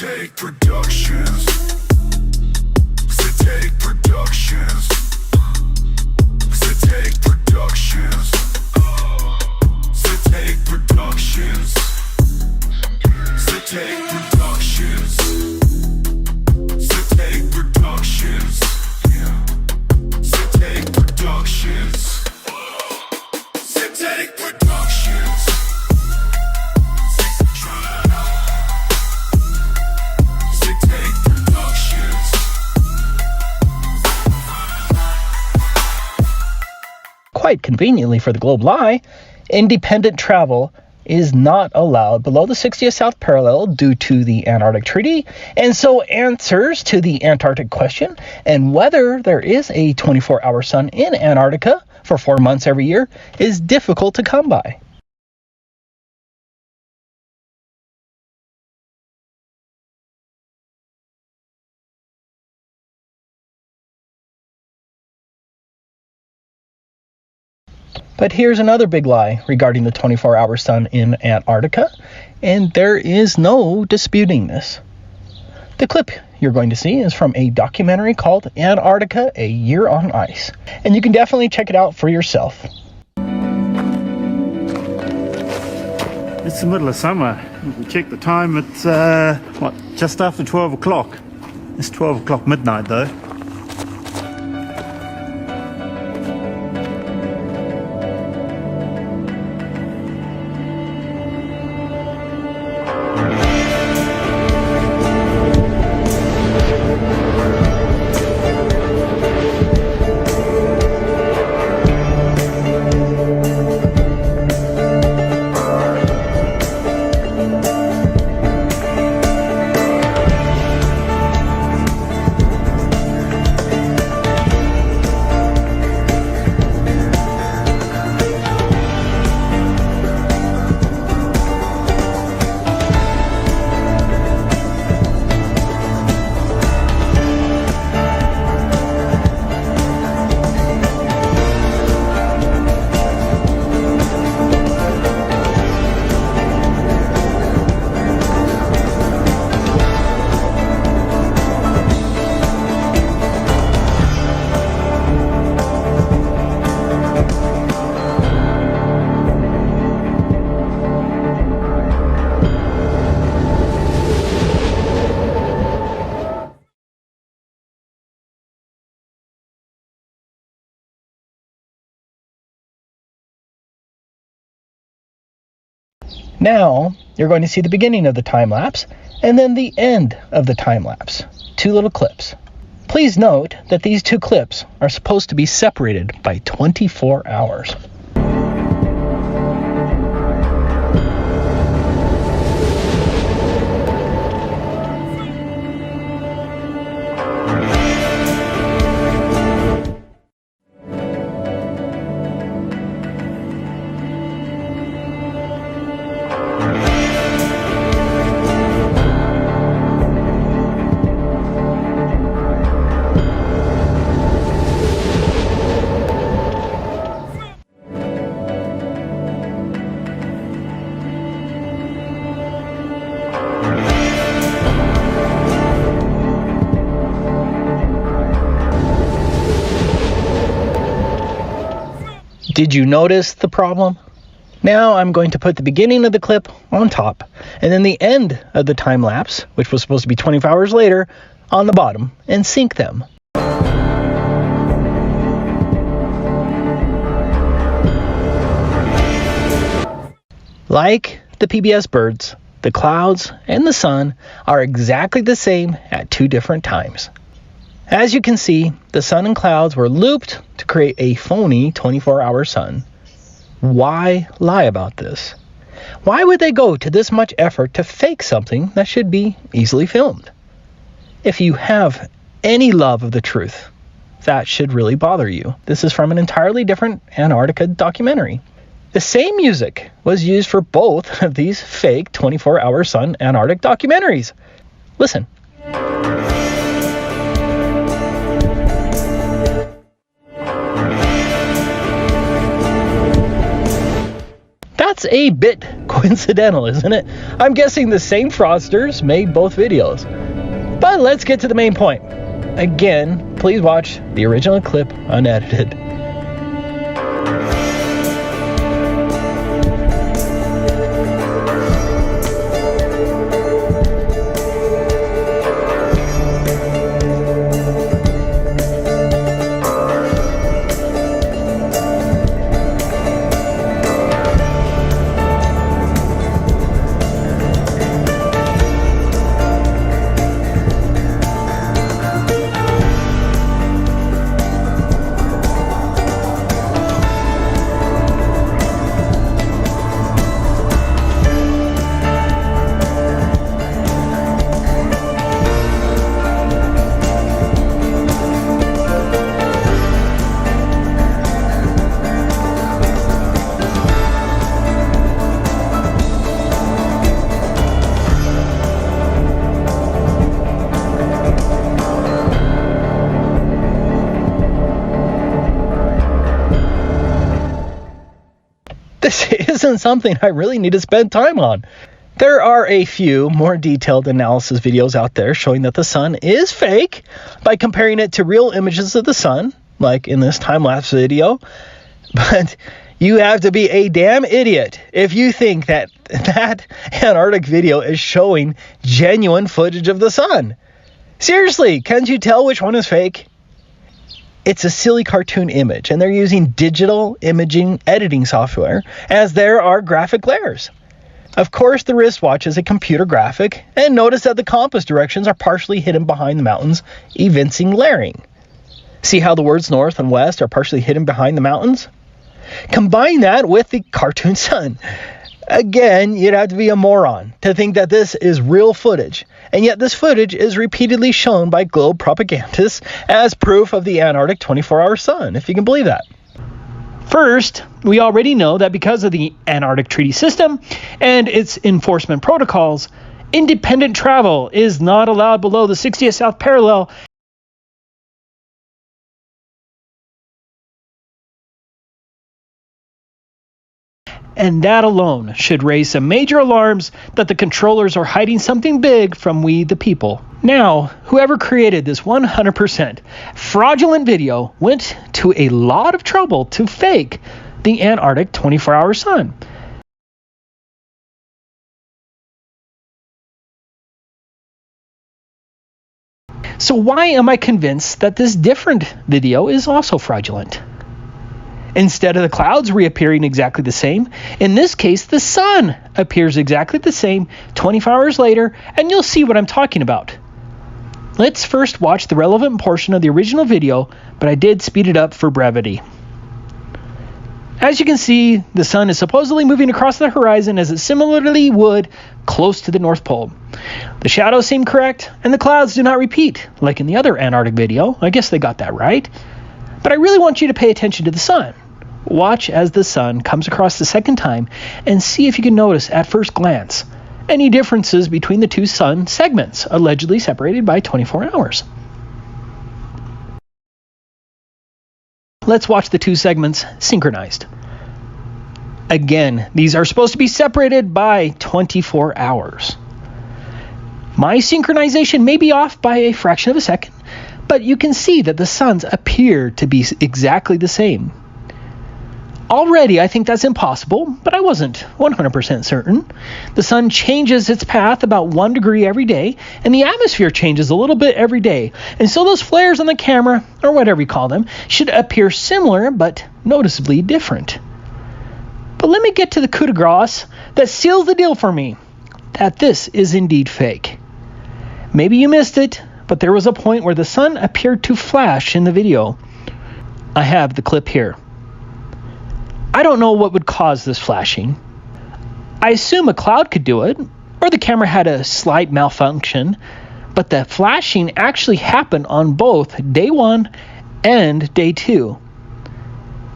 Zetetic Productions. Zetetic Productions. Zetetic Productions. Zetetic Productions. Zetetic Productions. Zetetic Productions. Yeah. Zetetic Productions. Zetetic Productions. Zetetic Productions. Quite conveniently for the Globe Lie, independent travel is not allowed below the 60th south parallel due to the Antarctic Treaty, and so answers to the Antarctic question and whether there is a 24-hour sun in Antarctica for 4 months every year is difficult to come by. But here's another big lie regarding the 24-hour sun in Antarctica, and there is no disputing this. The clip you're going to see is from a documentary called Antarctica: A Year on Ice, and you can definitely check it out for yourself. It's the middle of summer. We check the time, it's just after 12 o'clock. It's 12 o'clock midnight though. Now, you're going to see the beginning of the time-lapse, and then the end of the time-lapse. 2 little clips. Please note that these 2 clips are supposed to be separated by 24 hours. Did you notice the problem? Now I'm going to put the beginning of the clip on top, and then the end of the time lapse, which was supposed to be 24 hours later, on the bottom, and sync them. Like the PBS birds, the clouds and the sun are exactly the same at 2 different times. As you can see, the sun and clouds were looped to create a phony 24-hour sun. Why lie about this? Why would they go to this much effort to fake something that should be easily filmed? If you have any love of the truth, that should really bother you. This is from an entirely different Antarctica documentary. The same music was used for both of these fake 24-hour sun Antarctic documentaries. Listen. That's a bit coincidental, isn't it? I'm guessing the same fraudsters made both videos. But let's get to the main point. Again, please watch the original clip unedited. This isn't something I really need to spend time on. There are a few more detailed analysis videos out there showing that the sun is fake by comparing it to real images of the sun, like in this time-lapse video. But you have to be a damn idiot if you think that Antarctic video is showing genuine footage of the sun. Seriously, can't you tell which one is fake? It's a silly cartoon image, and they're using digital imaging editing software, as there are graphic layers. Of course, the wristwatch is a computer graphic, and notice that the compass directions are partially hidden behind the mountains, evincing layering. See how the words north and west are partially hidden behind the mountains? Combine that with the cartoon sun. Again, you'd have to be a moron to think that this is real footage, and yet this footage is repeatedly shown by globe propagandists as proof of the Antarctic 24-hour sun, if you can believe that. First, we already know that because of the Antarctic Treaty System and its enforcement protocols, independent travel is not allowed below the 60th south parallel. And that alone should raise some major alarms that the controllers are hiding something big from we the people. Now, whoever created this 100% fraudulent video went to a lot of trouble to fake the Antarctic 24-hour sun. So why am I convinced that this different video is also fraudulent? Instead of the clouds reappearing exactly the same, in this case, the sun appears exactly the same 24 hours later, and you'll see what I'm talking about. Let's first watch the relevant portion of the original video, but I did speed it up for brevity. As you can see, the sun is supposedly moving across the horizon as it similarly would close to the North Pole. The shadows seem correct, and the clouds do not repeat, like in the other Antarctic video. I guess they got that right. But I really want you to pay attention to the sun. Watch as the sun comes across the second time and see if you can notice at first glance any differences between the two sun segments, allegedly separated by 24 hours. Let's watch the two segments synchronized. Again, these are supposed to be separated by 24 hours. My synchronization may be off by a fraction of a second, but you can see that the suns appear to be exactly the same. Already, I think that's impossible, but I wasn't 100% certain. The sun changes its path about 1 degree every day, and the atmosphere changes a little bit every day. And so those flares on the camera, or whatever you call them, should appear similar, but noticeably different. But let me get to the coup de grace that seals the deal for me, that this is indeed fake. Maybe you missed it, but there was a point where the sun appeared to flash in the video. I have the clip here. I don't know what would cause this flashing. I assume a cloud could do it, or the camera had a slight malfunction, but the flashing actually happened on both day 1 and day 2.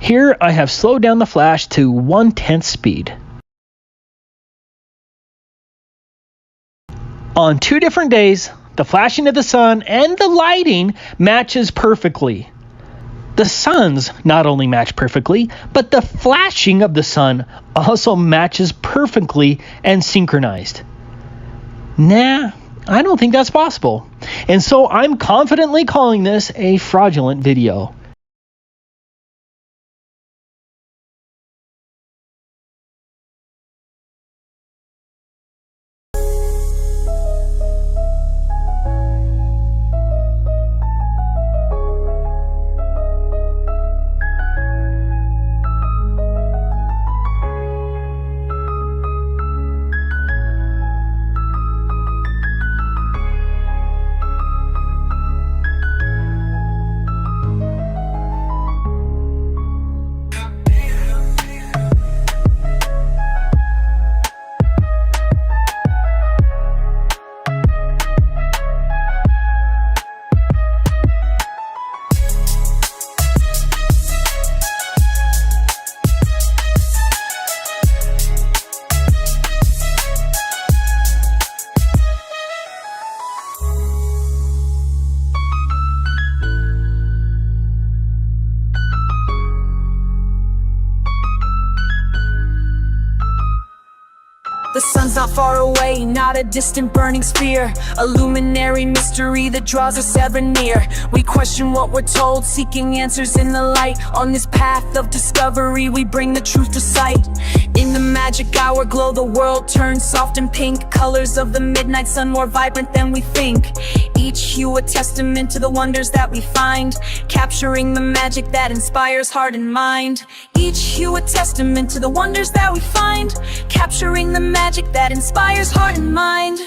Here I have slowed down the flash to 1/10 speed. On 2 different days, the flashing of the sun and the lighting matches perfectly. The suns not only match perfectly, but the flashing of the sun also matches perfectly and synchronized. Nah, I don't think that's possible. And so I'm confidently calling this a fraudulent video. The sun's not far away, not a distant burning sphere, a luminary mystery that draws us ever near. We question what we're told, seeking answers in the light. On this path of discovery, we bring the truth to sight. In the magic hour glow, the world turns soft and pink, colors of the midnight sun more vibrant than we think. Each hue a testament to the wonders that we find, capturing the magic that inspires heart and mind. Each hue a testament to the wonders that we find, capturing the magic that inspires heart and mind.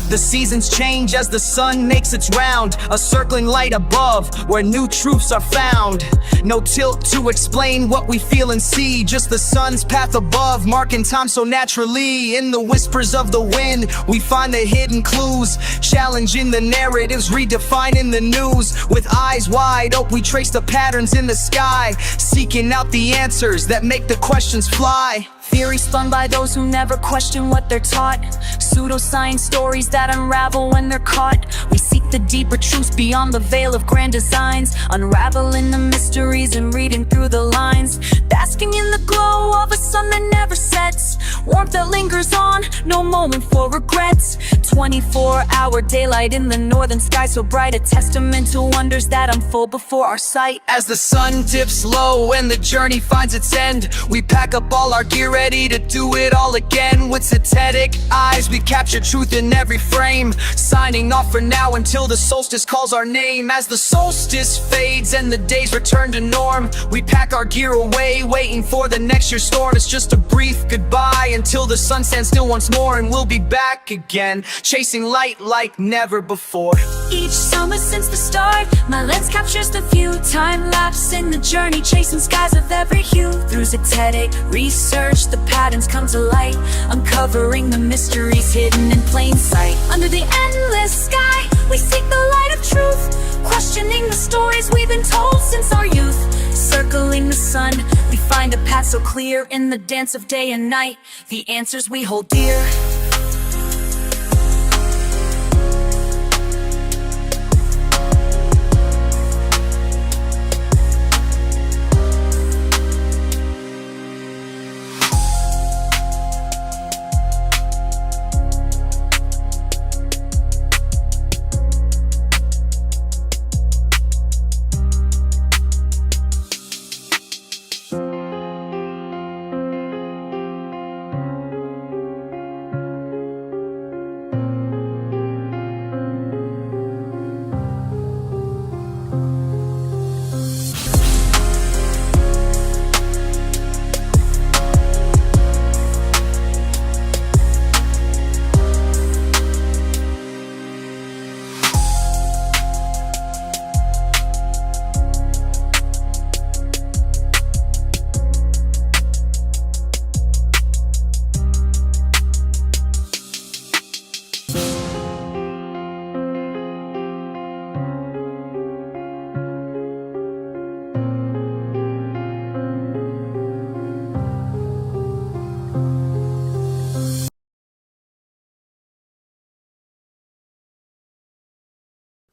The seasons change as the sun makes its round, a circling light above where new truths are found. No tilt to explain what we feel and see, just the sun's path above, marking time so naturally. In the whispers of the wind, we find the hidden clues, challenging the narratives, redefining the news. With eyes wide open, we trace the patterns in the sky, seeking out the answers that make the questions fly. Theory spun by those who never question what they're taught, pseudoscience stories that unravel when they're caught. We seek the deeper truths beyond the veil of grand designs, unraveling the mysteries and reading through the lines. Basking in the glow of a sun that never sets, warmth that lingers on, no moment for regrets. 24-hour daylight in the northern sky, so bright, a testament to wonders that unfold before our sight. As the sun dips low and the journey finds its end, we pack up all our gear, ready to do it all again. With zetetic eyes, we capture truth in every frame, signing off for now until the solstice calls our name. As the solstice fades and the days return to norm, we pack our gear away, waiting for the next year's storm. It's just a brief goodbye until the sun stands still once more, and we'll be back again, chasing light like never before. Each summer since the start, my lens captures the view, time lapse in the journey, chasing skies of every hue. Through zetetic research, the patterns come to light, uncovering the mysteries hidden in plain sight. Under the endless sky, we seek the light of truth, questioning the stories we've been told since our youth. Circling the sun, we find a path so clear in the dance of day and night, the answers we hold dear.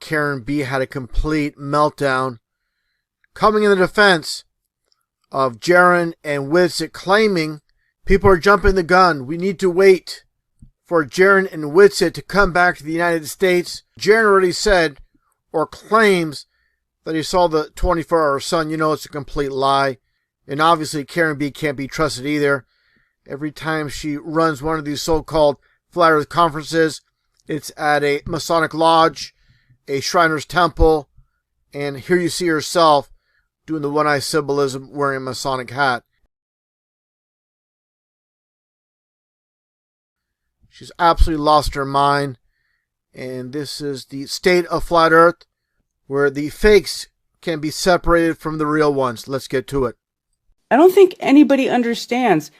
Karen B had a complete meltdown, coming in the defense of 𝐴𝐿 and Vids, claiming people are jumping the gun. We need to wait for 𝐴𝐿 and Vids to come back to the United States. 𝐴𝐿 already said or claims that he saw the 24-hour sun. You know it's a complete lie. And obviously 𝐴𝐿 can't be trusted either. Every time she runs one of these so-called Flat Earth conferences, it's at a Masonic lodge, a Shriner's temple, and here you see herself doing the one-eye symbolism wearing a Masonic hat. She's absolutely lost her mind, and this is the state of Flat Earth, where the fakes can be separated from the real ones. Let's get to it. I don't think anybody understands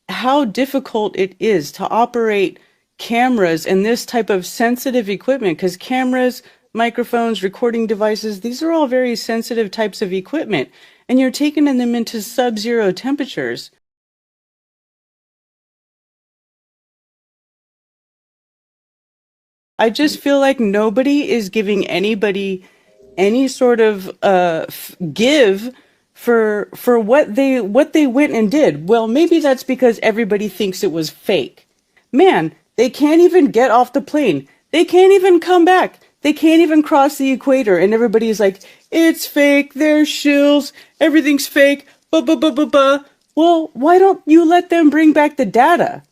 how difficult it is to operate cameras and this type of sensitive equipment, because cameras, microphones, recording devices, these are all very sensitive types of equipment, and you're taking them into sub-zero temperatures. I just feel like nobody is giving anybody any sort of give for what they went and did. Well, maybe that's because everybody thinks it was fake. Man, they can't even get off the plane. They can't even come back. They can't even cross the equator, and everybody's like, it's fake, they're shills, everything's fake, buh. Well, why don't you let them bring back the data?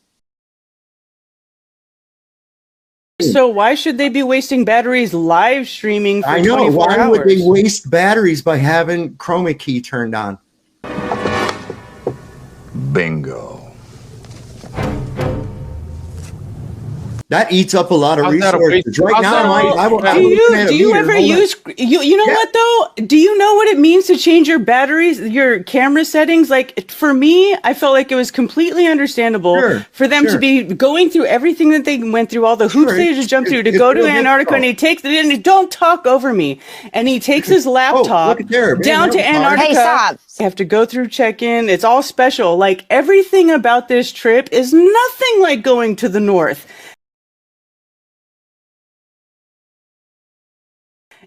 So why should they be wasting batteries live streaming for 24 hours? Why would they waste batteries by having chroma key turned on? Bingo. That eats up a lot of resources. Right now, do you ever use, you know what though? Do you know what it means to change your batteries, your camera settings? Like for me, I felt like it was completely understandable for them to be going through everything that they went through, all the hoops they just jumped through to go to Antarctica, and he takes it and don't talk over me. And he takes his laptop down to Antarctica. Hey, stop. You have to go through check-in. It's all special. Like everything about this trip is nothing like going to the north.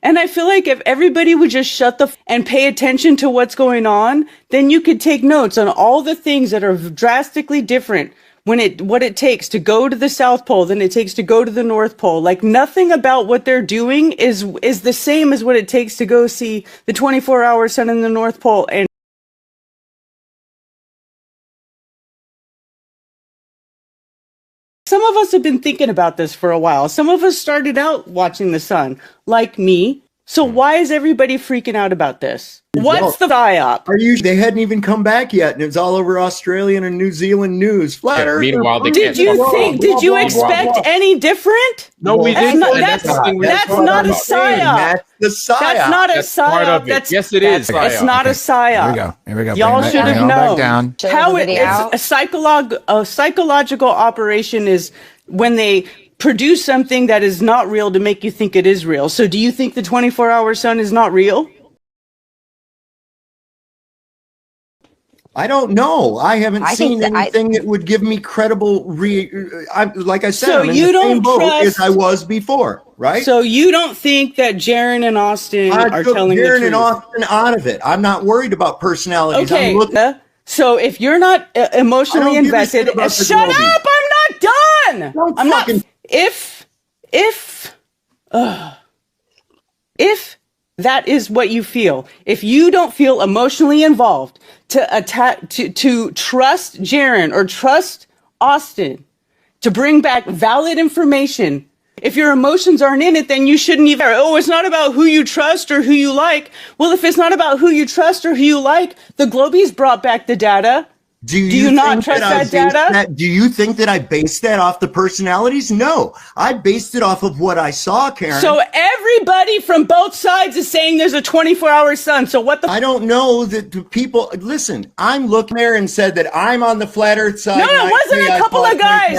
And I feel like if everybody would just shut the and pay attention to what's going on, then you could take notes on all the things that are drastically different what it takes to go to the South Pole than it takes to go to the North Pole. Like nothing about what they're doing is the same as what it takes to go see the 24-hour sun in the North Pole. And some of us have been thinking about this for a while. Some of us started out watching the sun, like me. So why is everybody freaking out about this? What's the psyop? They hadn't even come back yet, and it's all over Australian and New Zealand news. Flat Earth. Meanwhile, did you expect any different? No, we didn't. That's not a psyop. That's the psyop. That's not a psyop. Yes, it is. It's not a psyop. Here we go. Y'all should have known. Down. How it's a psychological operation is when they produce something that is not real to make you think it is real. So do you think the 24-hour sun is not real? I don't know. I haven't seen anything that would give me credible like I said, so I'm in you the don't same boat trust, as I was before, right? So you don't think that 𝐴𝐿 and Austin are telling the truth? 𝐴𝐿 and Austin out of it. I'm not worried about personalities. Okay. So if you're not emotionally invested, shut up! I'm not done. I'm not. If that is what you feel, if you don't feel emotionally involved to trust 𝐴𝐿 or trust Austin to bring back valid information, if your emotions aren't in it, then you shouldn't even. Oh, it's not about who you trust or who you like. Well, if it's not about who you trust or who you like, the Globies brought back the data. Do you not trust that data? Do you think that I based that off the personalities? No, I based it off of what I saw, Karen. So everybody from both sides is saying there's a 24-hour sun. So what the? I don't know that the people. Listen, I'm looking there and said that I'm on the flat Earth side. No, it wasn't a couple of guys.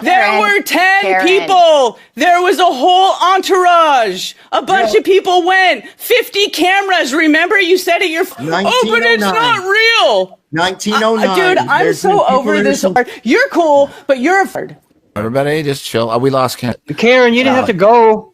There were 10 people. There was a whole entourage. A bunch of people went. 50 cameras. Remember, you said it. Oh, but it's not real. 1909. Dude, I'm so over this. You're cool, but you're a. Everybody, just chill. We lost Karen. Karen, you didn't have to go.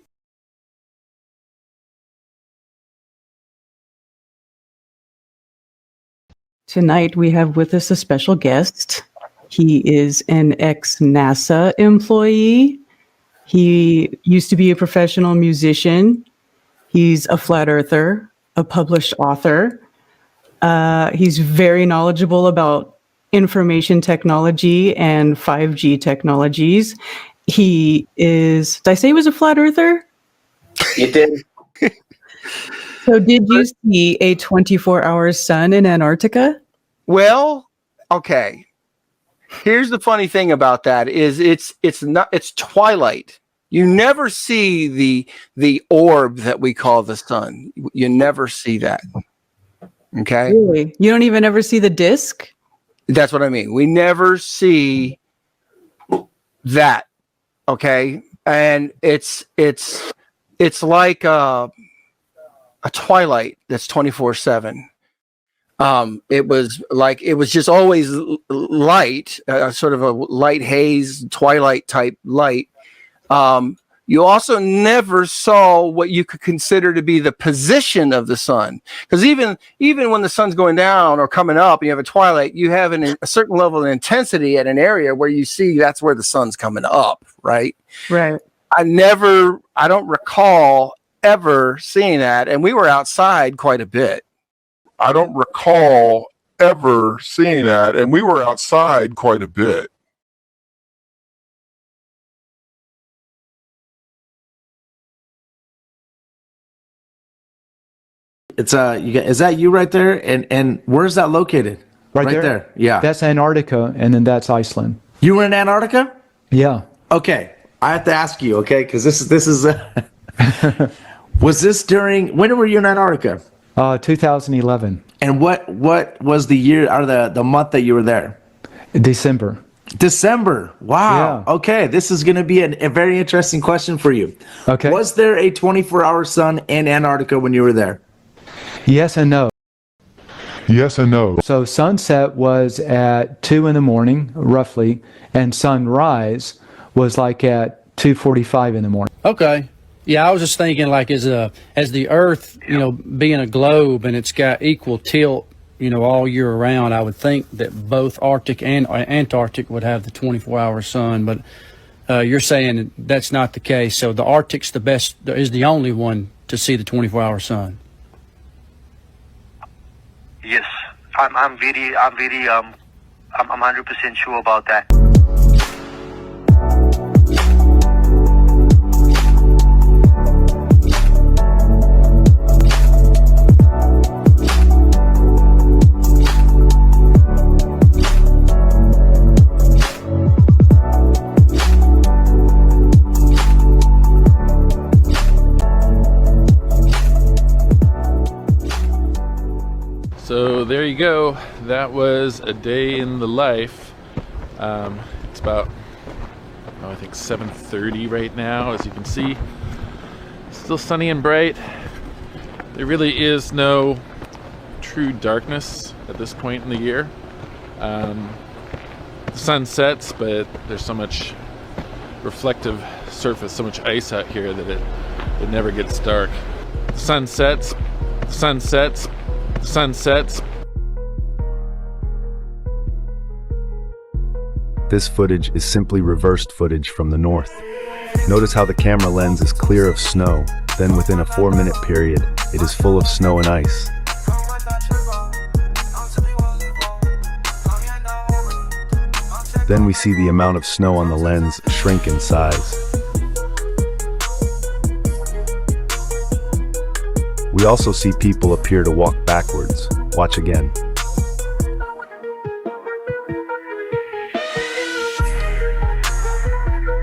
Tonight we have with us a special guest. He is an ex-NASA employee. He used to be a professional musician. He's a flat earther, a published author. He's very knowledgeable about information technology and 5G technologies. He is, did I say he was a flat earther? You did. So did you see a 24-hour sun in Antarctica? Well, okay. Here's the funny thing about that is it's twilight. You never see the orb that we call the sun. You never see that. Okay? Really? You don't even ever see the disk? That's what I mean. We never see that. Okay? And it's like a twilight that's 24/7. It was just always light, sort of a light haze, twilight type light. You also never saw what you could consider to be the position of the sun, because even when the sun's going down or coming up, and you have a twilight, you have a certain level of intensity at an area where you see that's where the sun's coming up, right? Right. I don't recall ever seeing that, and we were outside quite a bit. I don't recall ever seeing that, and we were outside quite a bit. It's is that you right there? And where's that located? Right there? Yeah. That's Antarctica, and then that's Iceland. You were in Antarctica? Yeah. Okay. I have to ask you, okay? Because this is was this during, when were you in Antarctica? 2011. And what was the year or the month that you were there? December. December. Wow. Yeah. Okay. This is going to be a very interesting question for you. Okay. Was there a 24-hour sun in Antarctica when you were there? Yes and no. Yes and no. So sunset was at 2 in the morning, roughly, and sunrise was like at 2:45 in the morning. Okay. Yeah, I was just thinking like as the Earth, being a globe and it's got equal tilt, all year around, I would think that both Arctic and Antarctic would have the 24-hour sun, but you're saying that's not the case. So the Arctic's is the only one to see the 24-hour sun. Yes, I'm 100% sure about that. So there you go. That was a day in the life. It's about, I think 7:30 right now, as you can see. Still sunny and bright. There really is no true darkness at this point in the year. The sun sets, but there's so much reflective surface, so much ice out here that it never gets dark. The sun sets, the sun sets, the sun sets. This footage is simply reversed footage from the north. Notice how the camera lens is clear of snow, then within a 4-minute period, it is full of snow and ice. Then we see the amount of snow on the lens shrink in size. We also see people appear to walk backwards. Watch again.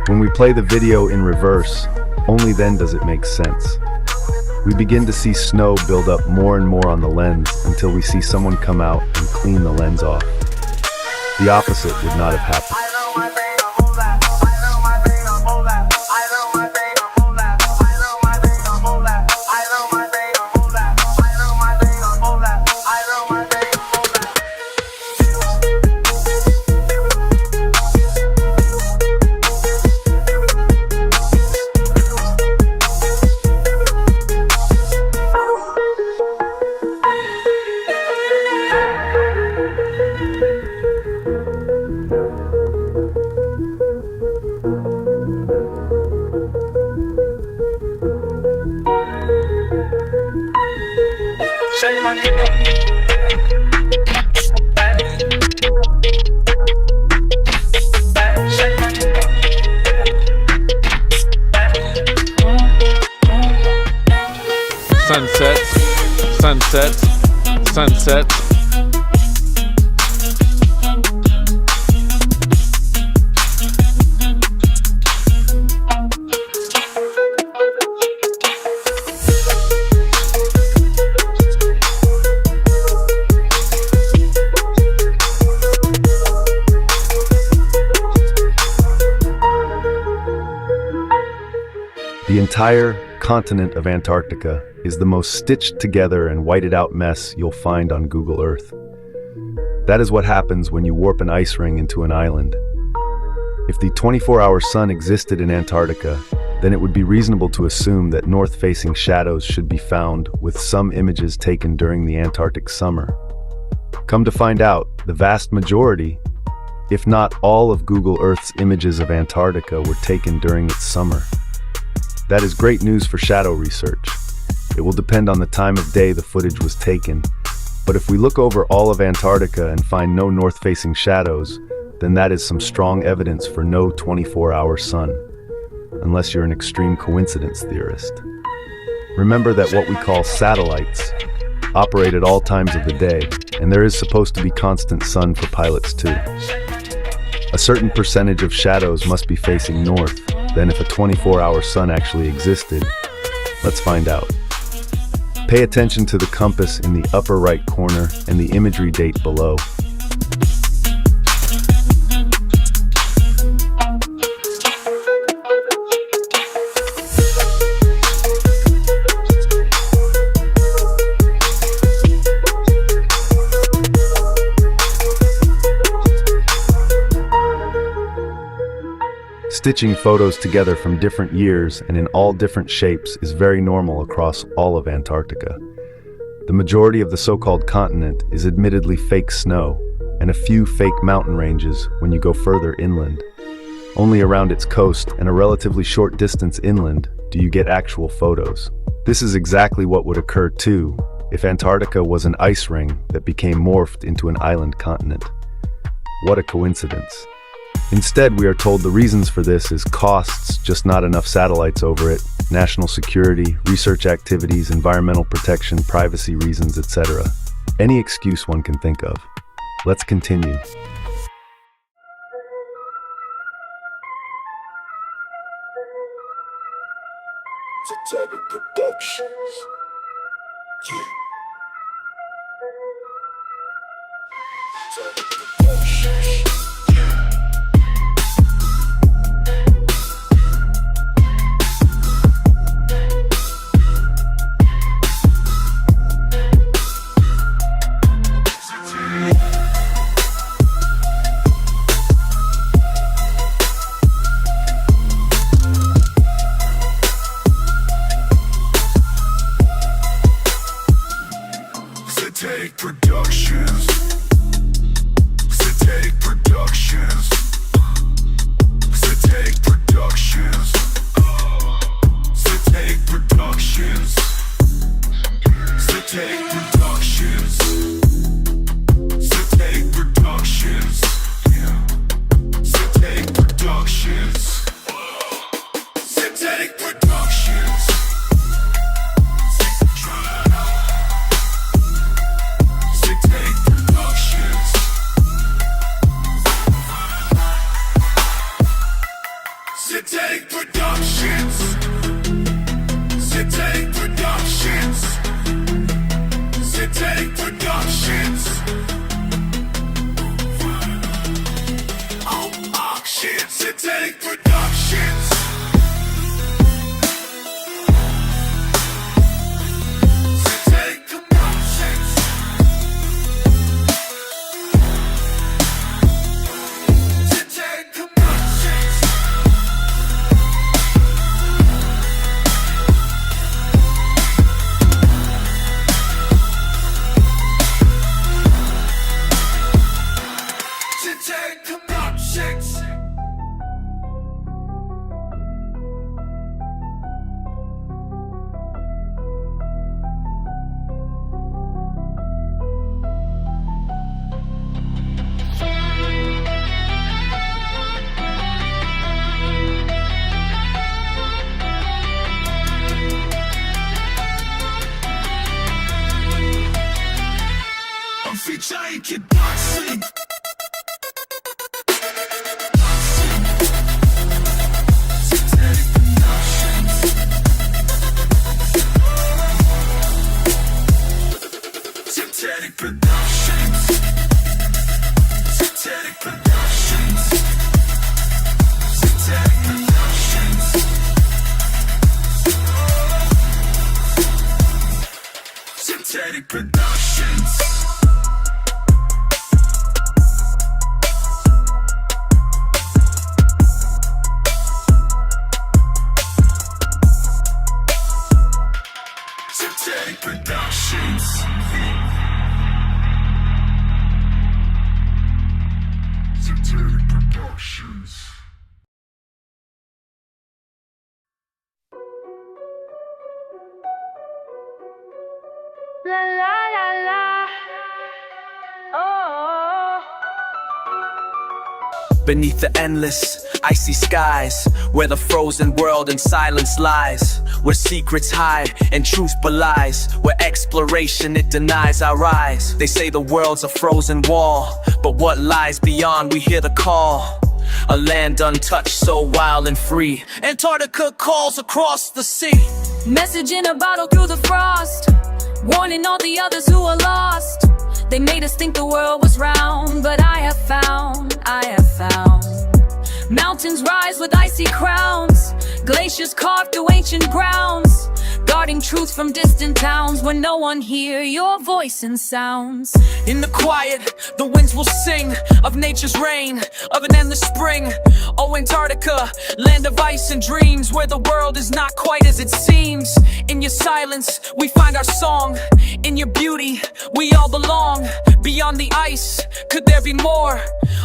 When we play the video in reverse, only then does it make sense. We begin to see snow build up more and more on the lens until we see someone come out and clean the lens off. The opposite would not have happened. sunsets, sunsets, sunsets. The entire continent of Antarctica is the most stitched together and whited out mess you'll find on Google Earth. That is what happens when you warp an ice ring into an island. If the 24-hour sun existed in Antarctica, then it would be reasonable to assume that north-facing shadows should be found with some images taken during the Antarctic summer. Come to find out, the vast majority, if not all of Google Earth's images of Antarctica were taken during its summer. That is great news for shadow research. It will depend on the time of day the footage was taken, but if we look over all of Antarctica and find no north-facing shadows, then that is some strong evidence for no 24-hour sun, unless you're an extreme coincidence theorist. Remember that what we call satellites operate at all times of the day, and there is supposed to be constant sun for pilots too. A certain percentage of shadows must be facing north. Then if a 24-hour sun actually existed, let's find out. Pay attention to the compass in the upper right corner and the imagery date below. Stitching photos together from different years and in all different shapes is very normal across all of Antarctica. The majority of the so-called continent is admittedly fake snow, and a few fake mountain ranges when you go further inland. Only around its coast and a relatively short distance inland do you get actual photos. This is exactly what would occur too if Antarctica was an ice ring that became morphed into an island continent. What a coincidence. Instead, we are told the reasons for this is costs, just not enough satellites over it, national security, research activities, environmental protection, privacy reasons, etc. Any excuse one can think of. Let's continue. Zetetic Productions. Yeah. Zetetic Productions. Zetetic Productions. Introduction. Zetetic Productions. Zetetic Productions. Zetetic Productions. Zetetic Productions. Zetetic Productions. Zetetic Productions. La la la la. Oh. Beneath the endless, icy skies, where the frozen world in silence lies, where secrets hide and truth belies, where exploration it denies our eyes. They say the world's a frozen wall, but what lies beyond we hear the call. A land untouched, so wild and free. Antarctica calls across the sea. Message in a bottle through the frost, warning all the others who are lost. They made us think the world was round, but I have found mountains rise with icy crowns, glaciers carved through ancient grounds, guarding truth from distant towns where no one hear your voice and sounds. In the quiet, the winds will sing of nature's reign, of an endless spring. Oh, Antarctica, land of ice and dreams, where the world is not quite as it seems. In your silence, we find our song. In your beauty, we all belong. Beyond the ice, could there be more?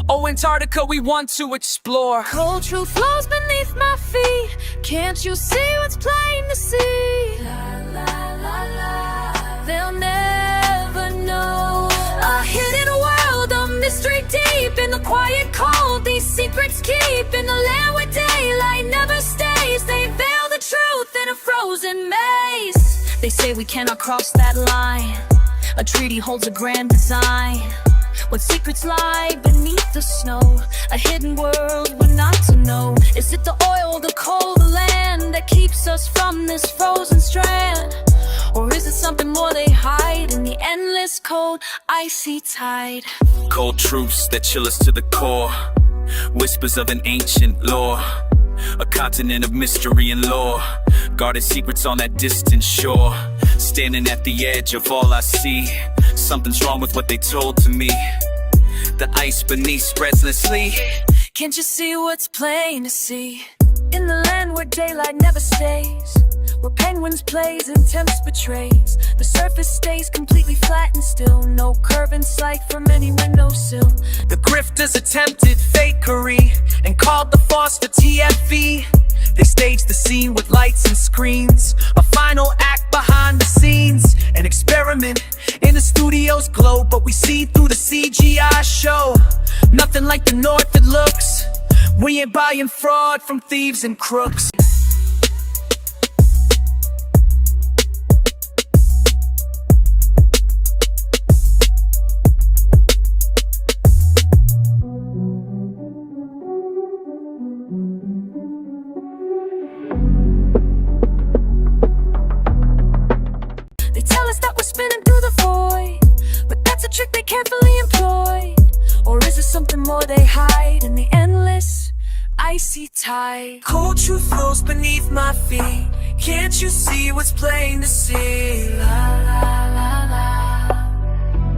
Oh, Antarctica, we want to explore. Cold truth flows beneath my feet. Can't you see what's plain to see? La la la la. They'll never know. A hidden world, a mystery deep. In the quiet cold, these secrets keep. In the land where daylight never stays, they veil the truth in a frozen maze. They say we cannot cross that line. A treaty holds a grand design. What secrets lie beneath the snow? A hidden world we're not to know. Is it the oil, the coal, the land that keeps us from this frozen strand? Or is it something more they hide in the endless cold, icy tide? Cold truths that chill us to the core, whispers of an ancient lore, a continent of mystery and lore, guarded secrets on that distant shore. Standing at the edge of all I see, something's wrong with what they told to me. The ice beneath spreads endlessly. Can't you see what's plain to see? In the land where daylight never stays, where penguins plays and temps betrays, the surface stays completely flat and still. No curve in sight from any windowsill. The grifters attempted fakery and called the farce for TFE. They staged the scene with lights and screens, a final act behind the scenes, an experiment in the studio's glow. But we see through the CGI show, nothing like the north it looks. We ain't buying fraud from thieves and crooks. Spinning through the void, but that's a trick they carefully employ. Or is it something more they hide in the endless, icy tide? Cold truth flows beneath my feet. Can't you see what's plain to see? La la la la.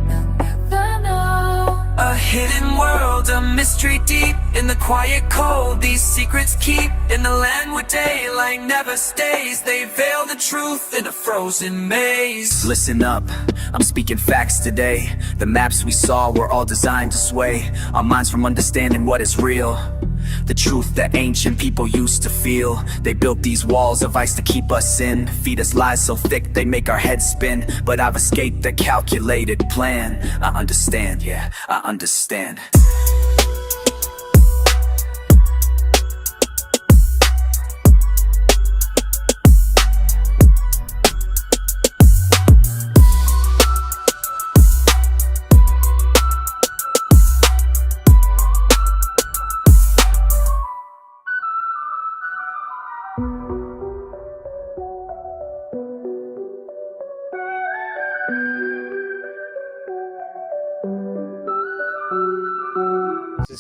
They'll never know. A hidden world, a mystery deep. In the quiet cold, these secrets keep. In the land where daylight never stays, they veil the truth in a frozen maze. Listen up, I'm speaking facts today. The maps we saw were all designed to sway our minds from understanding what is real. The truth that ancient people used to feel. They built these walls of ice to keep us in, feed us lies so thick they make our heads spin. But I've escaped the calculated plan. I understand, yeah, I understand.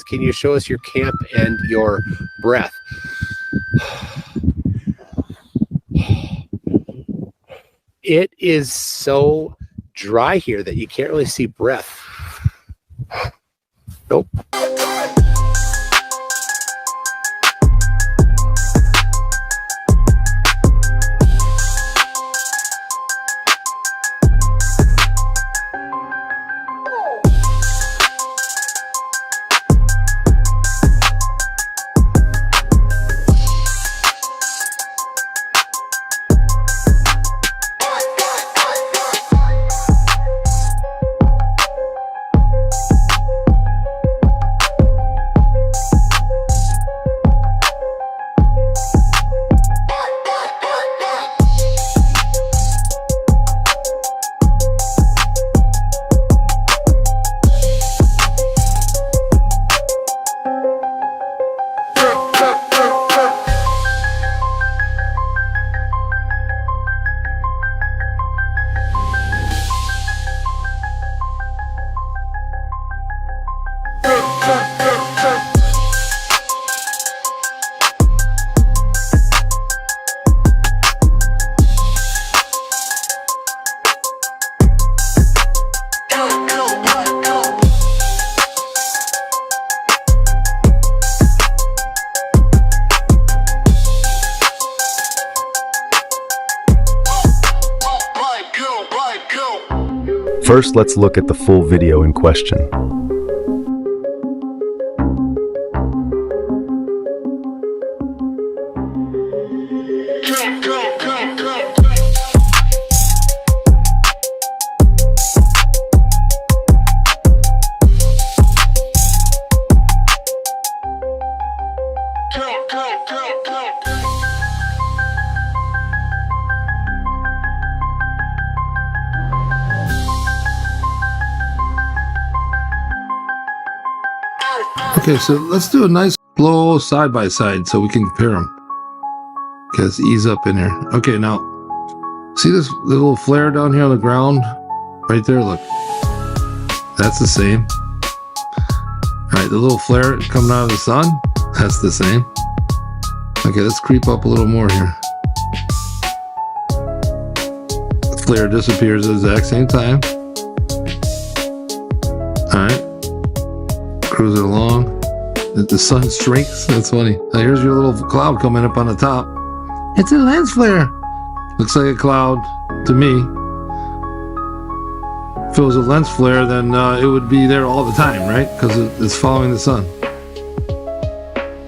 Can you show us your camp and your breath? It is so dry here that you can't really see breath. Nope. First, let's look at the full video in question. Okay, so let's do a nice slow side by side so we can compare them. Okay, let's ease up in here. Okay, now, see this little flare down here on the ground? Right there, look. That's the same. Alright, the little flare coming out of the sun? That's the same. Okay, let's creep up a little more here. The flare disappears at the exact same time. Alright. Cruise it along. The sun shrinks. That's funny. Now here's your little cloud coming up on the top. It's a lens flare. Looks like a cloud to me. If it was a lens flare, then it would be there all the time, right? Because it's following the sun.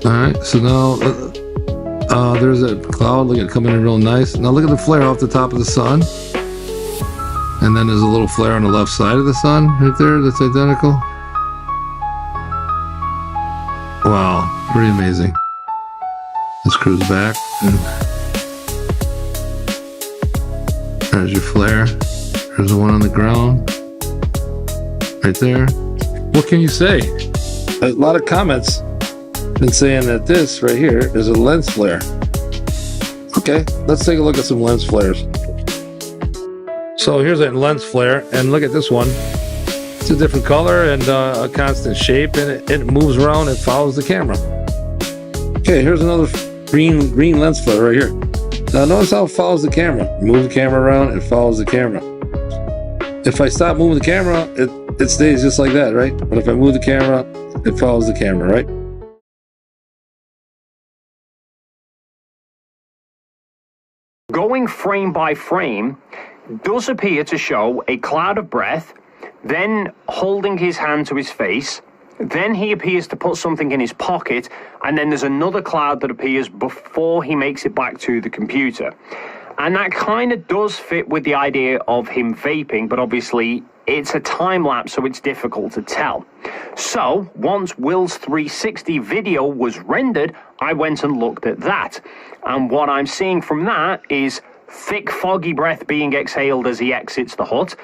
Alright, so now there's that cloud. Look at it coming in real nice. Now look at the flare off the top of the sun. And then there's a little flare on the left side of the sun right there that's identical. Wow, pretty amazing. Let's cruise back. There's your flare. There's the one on the ground. Right there. What can you say? A lot of comments been saying that this right here is a lens flare. Okay, let's take a look at some lens flares. So here's a lens flare, and look at this one. It's a different color and a constant shape, and it moves around and follows the camera. Okay, here's another green lens flare right here. Now notice how it follows the camera. Move the camera around, it follows the camera. If I stop moving the camera, it stays just like that, right? But if I move the camera, it follows the camera, right? Going frame by frame does appear to show a cloud of breath, then holding his hand to his face, then he appears to put something in his pocket, and then there's another cloud that appears before he makes it back to the computer. And that kind of does fit with the idea of him vaping, but obviously it's a time lapse, so it's difficult to tell. So once Will's 360 video was rendered, I went and looked at that. And what I'm seeing from that is thick, foggy breath being exhaled as he exits the hut,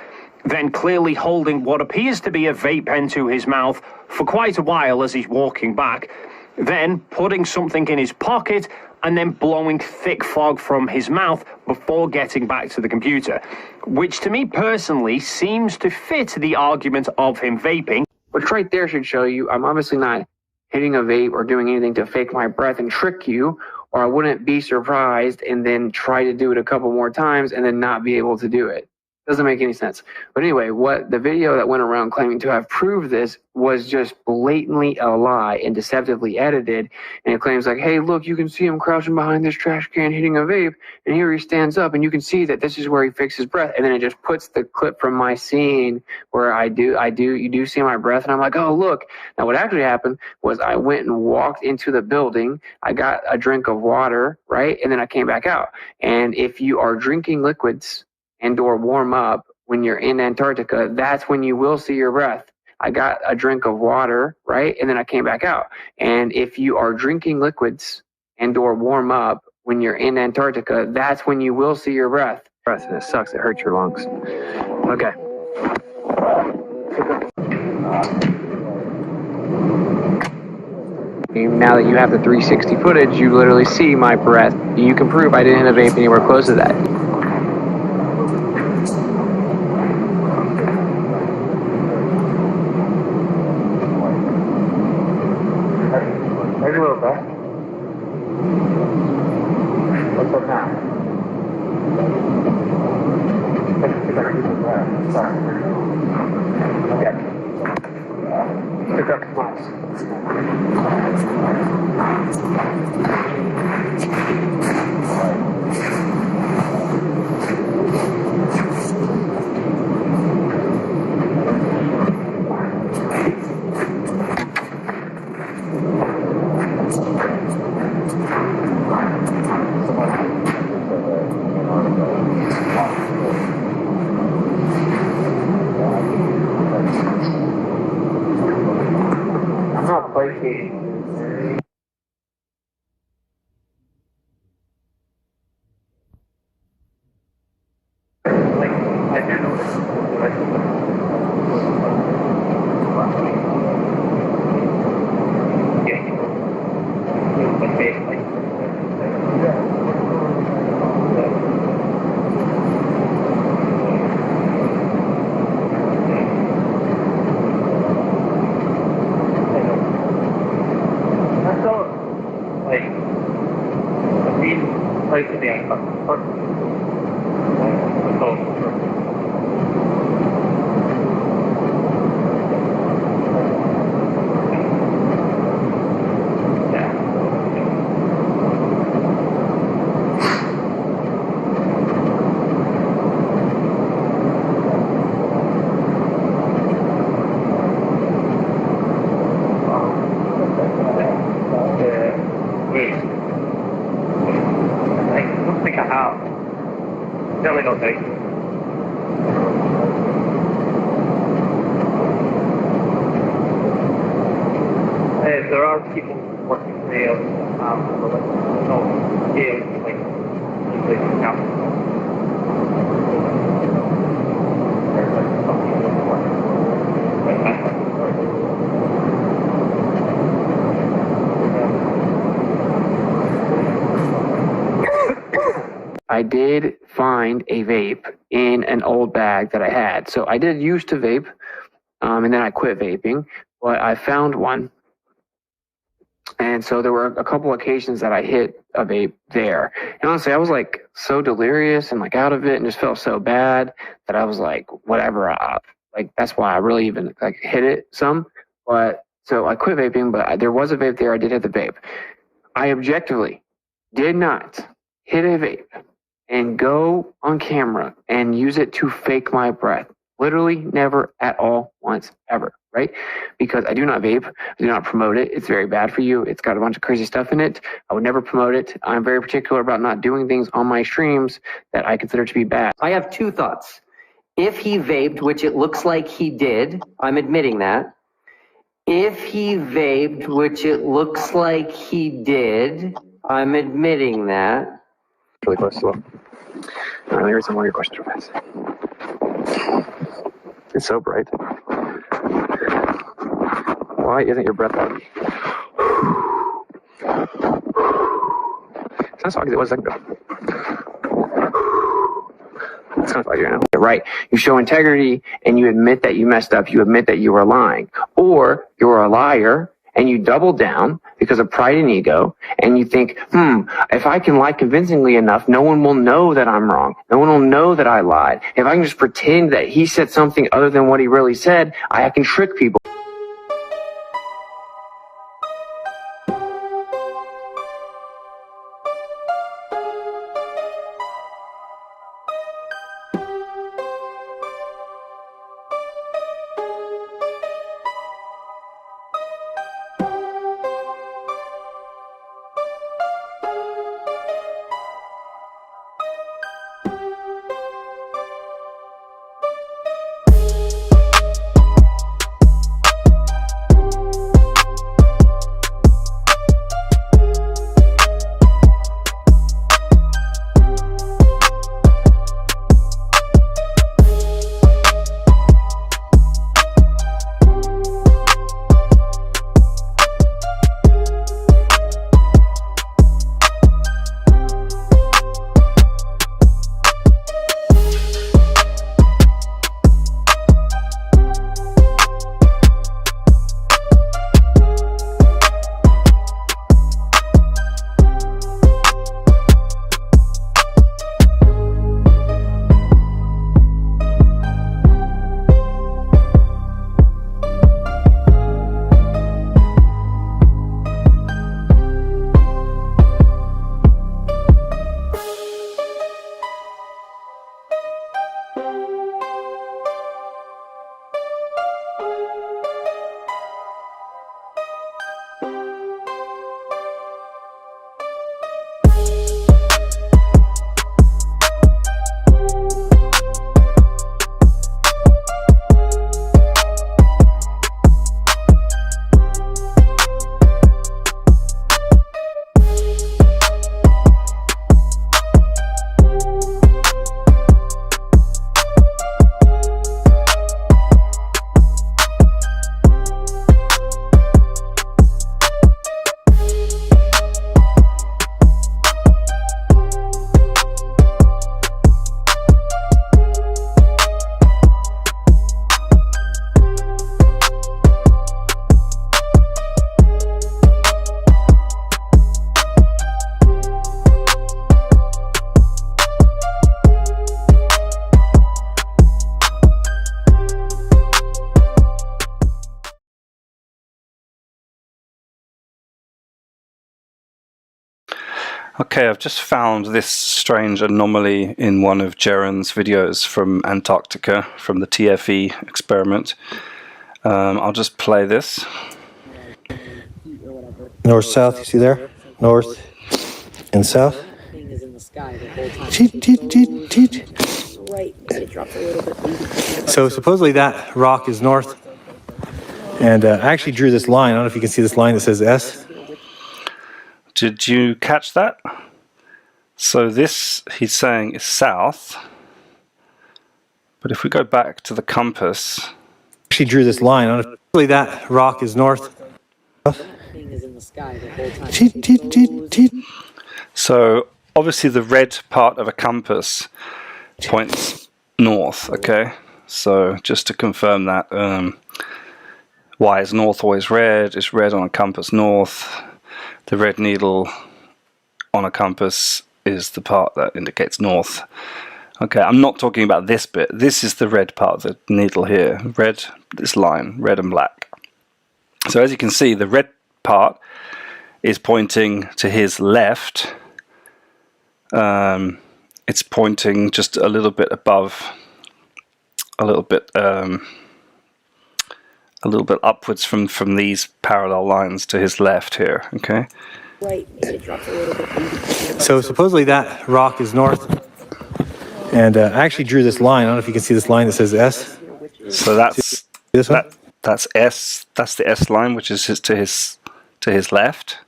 then clearly holding what appears to be a vape pen to his mouth for quite a while as he's walking back, then putting something in his pocket, and then blowing thick fog from his mouth before getting back to the computer, which to me personally seems to fit the argument of him vaping. Which right there should show you I'm obviously not hitting a vape or doing anything to fake my breath and trick you, or I wouldn't be surprised and then try to do it a couple more times and then not be able to do it. Doesn't make any sense. But anyway, what the video that went around claiming to have proved this was just blatantly a lie and deceptively edited. And it claims like, hey, look, you can see him crouching behind this trash can hitting a vape, and here he stands up, and you can see that this is where he fakes his breath. And then it just puts the clip from my scene where you do see my breath, and I'm like, oh, look. Now what actually happened was I went and walked into the building, I got a drink of water, right? And then I came back out. And if you are drinking liquids and or warm up when you're in Antarctica, that's when you will see your breath. I got a drink of water, right? And then I came back out. And if you are drinking liquids and or warm up when you're in Antarctica, that's when you will see your breath. And it sucks, it hurts your lungs. Okay. Now that you have the 360 footage, you literally see my breath. You can prove I didn't hit a vape anywhere close to that. Maybe a little bit. What's up now? Okay. Pick up the glass. I'm not placating. There are people working today on I did find a vape in an old bag that I had. So I did used to vape, and then I quit vaping, but I found one. And so there were a couple occasions that I hit a vape there. And honestly, I was like so delirious and like out of it and just felt so bad that I was like, whatever. Like that's why I really even like hit it some. But so I quit vaping, but there was a vape there. I did hit the vape. I objectively did not hit a vape and go on camera and use it to fake my breath. Literally never at all once ever, right? Because I do not vape, I do not promote it. It's very bad for you. It's got a bunch of crazy stuff in it. I would never promote it. I'm very particular about not doing things on my streams that I consider to be bad. I have two thoughts. If he vaped, which it looks like he did, I'm admitting that. If he vaped, which it looks like he did, I'm admitting that. Really close to him. Here's some more of your questions, guys. It's so bright. Why isn't your breath out? It's not so foggy as it was a second ago. It's kind of foggy right now. You're right. You show integrity and you admit that you messed up. You admit that you were lying. Or you're a liar and you double down because of pride and ego, and you think, if I can lie convincingly enough, no one will know that I'm wrong. No one will know that I lied. If I can just pretend that he said something other than what he really said, I can trick people. Okay, I've just found this strange anomaly in one of Jaren's videos from Antarctica, from the TFE experiment. I'll just play this. North, south, you see there? North and south. So supposedly that rock is north. And I actually drew this line. I don't know if you can see this line that says S. Did you catch that? So this, he's saying, is south. But if we go back to the compass... Actually drew this line. I don't know if that rock is north. So obviously the red part of a compass points north, okay? So just to confirm that, why is north always red? It's red on a compass north. The red needle on a compass is the part that indicates north. Okay, I'm not talking about this bit. This is the red part of the needle here. Red, this line, red and black. So as you can see, the red part is pointing to his left. It's pointing just a little bit above, a little bit upwards from these parallel lines to his left here, okay? Right, it drops a little bit. So supposedly that rock is north. And I actually drew this line. I don't know if you can see this line that says S. So that's this one? That's S. That's the S line, which is to his left.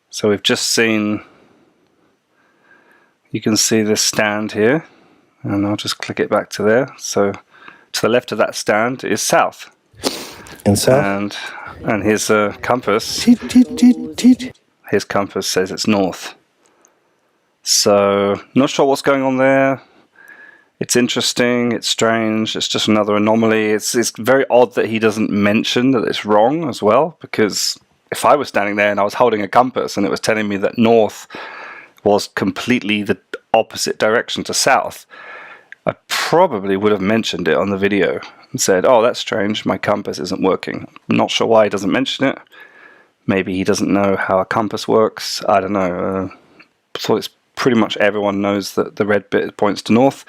So we've just seen. You can see this stand here, and I'll just click it back to there. So to the left of that stand is south. And south. And his compass. His compass says it's north. So not sure what's going on there. It's interesting, it's strange, it's just another anomaly. It's very odd that he doesn't mention that it's wrong as well, because if I was standing there and I was holding a compass and it was telling me that north was completely the opposite direction to south, I probably would have mentioned it on the video and said, oh, that's strange, my compass isn't working. I'm not sure why he doesn't mention it. Maybe he doesn't know how a compass works. I don't know. So it's pretty much everyone knows that the red bit points to north.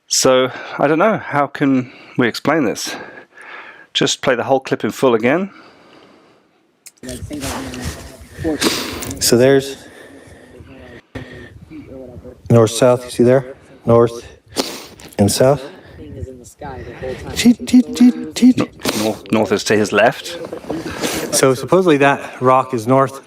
So I don't know. How can we explain this? Just play the whole clip in full again. So there's north, south, you see there? North and south. North is to his left. So supposedly that rock is north.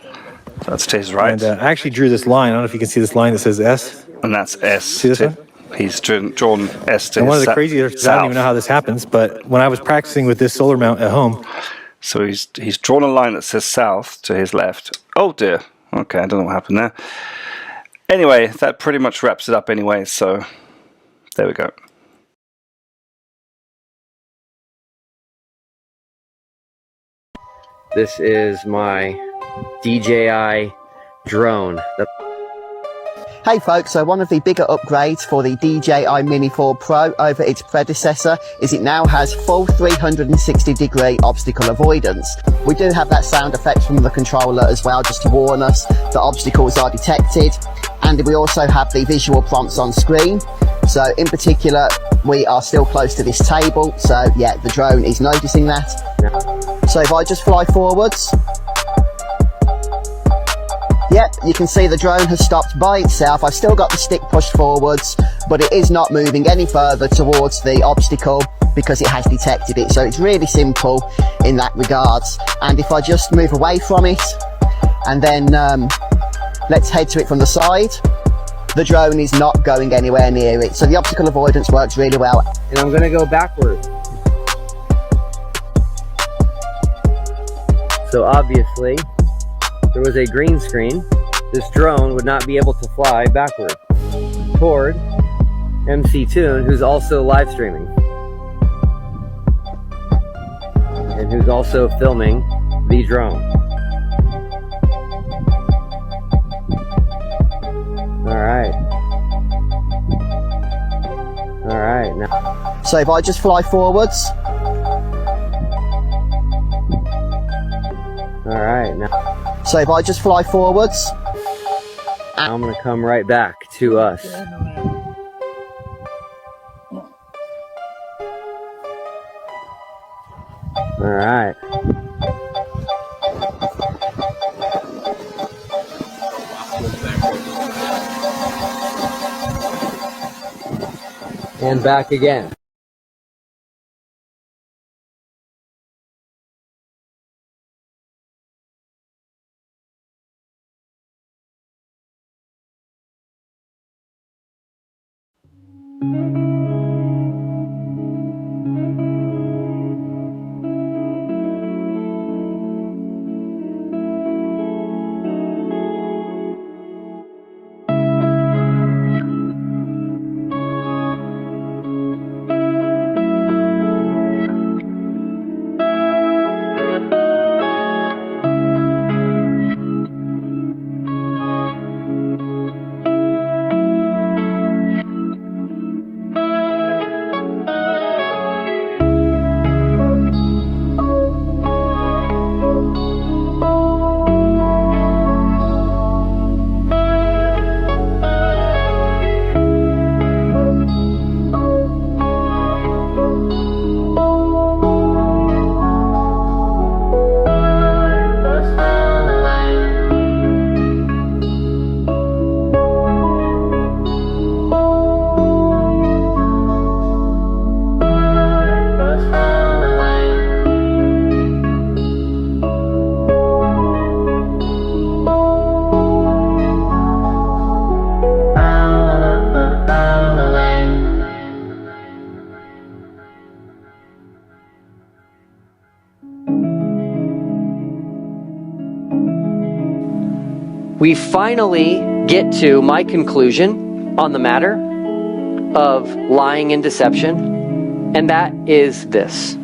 That's to his right. And I actually drew this line. I don't know if you can see this line that says S. And that's S. See this one? He's drawn S to and one his of the craziest, I don't even know how this happens, but when I was practicing with this solar mount at home. So he's drawn a line that says south to his left. Oh dear. Okay, I don't know what happened there. Anyway, that pretty much wraps it up anyway, so there we go. This is my DJI drone. Hey folks, so one of the bigger upgrades for the DJI Mini 4 Pro over its predecessor is it now has full 360-degree obstacle avoidance. We do have that sound effect from the controller as well, just to warn us that obstacles are detected. And we also have the visual prompts on screen. So in particular, we are still close to this table. So yeah, the drone is noticing that. So if I just fly forwards, yep, you can see the drone has stopped by itself. I've still got the stick pushed forwards, but it is not moving any further towards the obstacle because it has detected it. So it's really simple in that regards. And if I just move away from it, and then let's head to it from the side, the drone is not going anywhere near it. So the obstacle avoidance works really well. And I'm gonna go backwards. So obviously, there was a green screen. This drone would not be able to fly backward toward MC Toon, who's also live streaming and who's also filming the drone. All right, now. So if I just fly forwards. All right, now. So if I just fly forwards. I'm gonna come right back to us. All right. And back again. We finally get to my conclusion on the matter. of lying and deception, and that is this.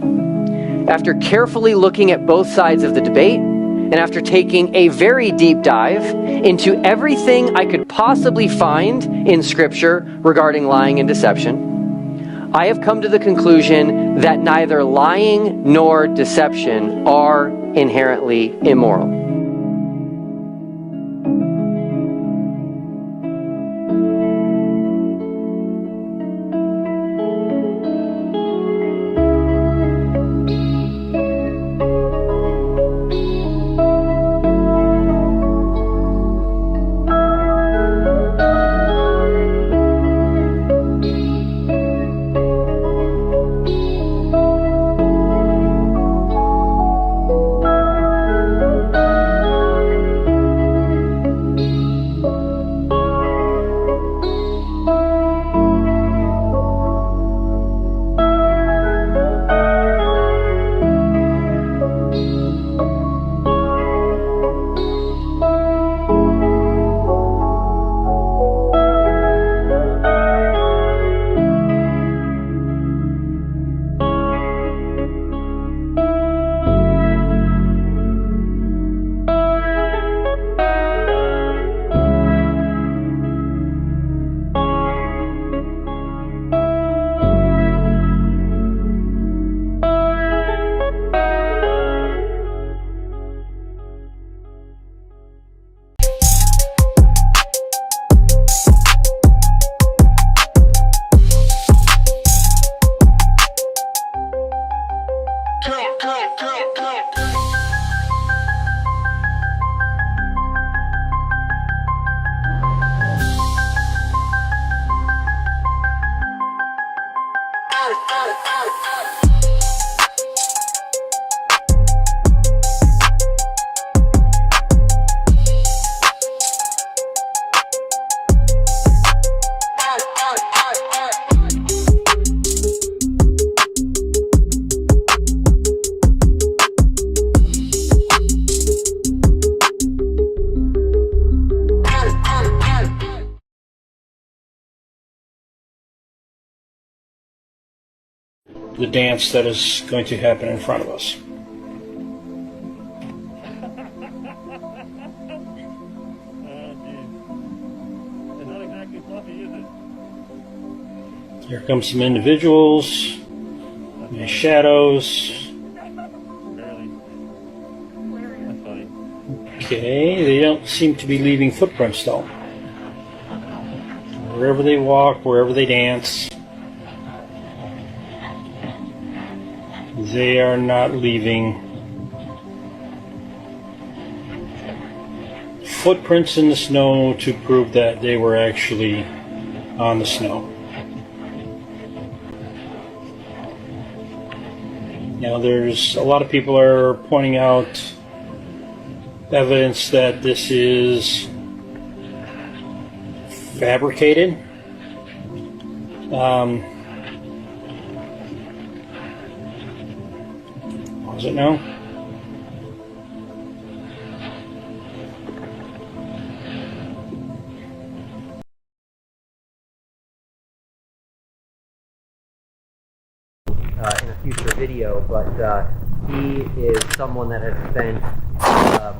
After carefully looking at both sides of the debate, and after taking a very deep dive into everything I could possibly find in Scripture regarding lying and deception, I have come to the conclusion that neither lying nor deception are inherently immoral. The dance that is going to happen in front of us. Here come some individuals, and shadows. Okay, they don't seem to be leaving footprints though. Wherever they walk, wherever they dance, they are not leaving footprints in the snow to prove that they were actually on the snow. Now there's a lot of people are pointing out evidence that this is fabricated. Was it now? In a future video, but he is someone that has spent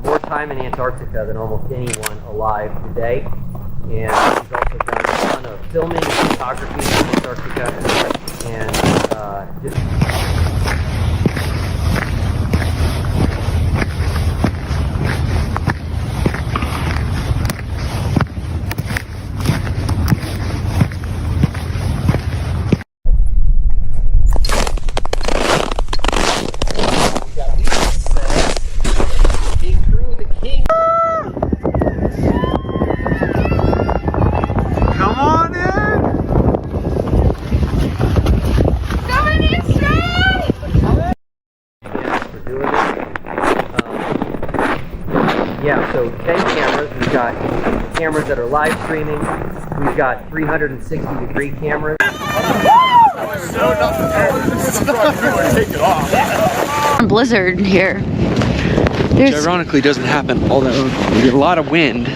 more time in Antarctica than almost anyone alive today, and he's also done a ton of filming and photography in Antarctica, and just so 10 cameras. We've got cameras that are live streaming. We've got 360-degree cameras. Blizzard here. Which ironically doesn't happen all that often. We get a lot of wind,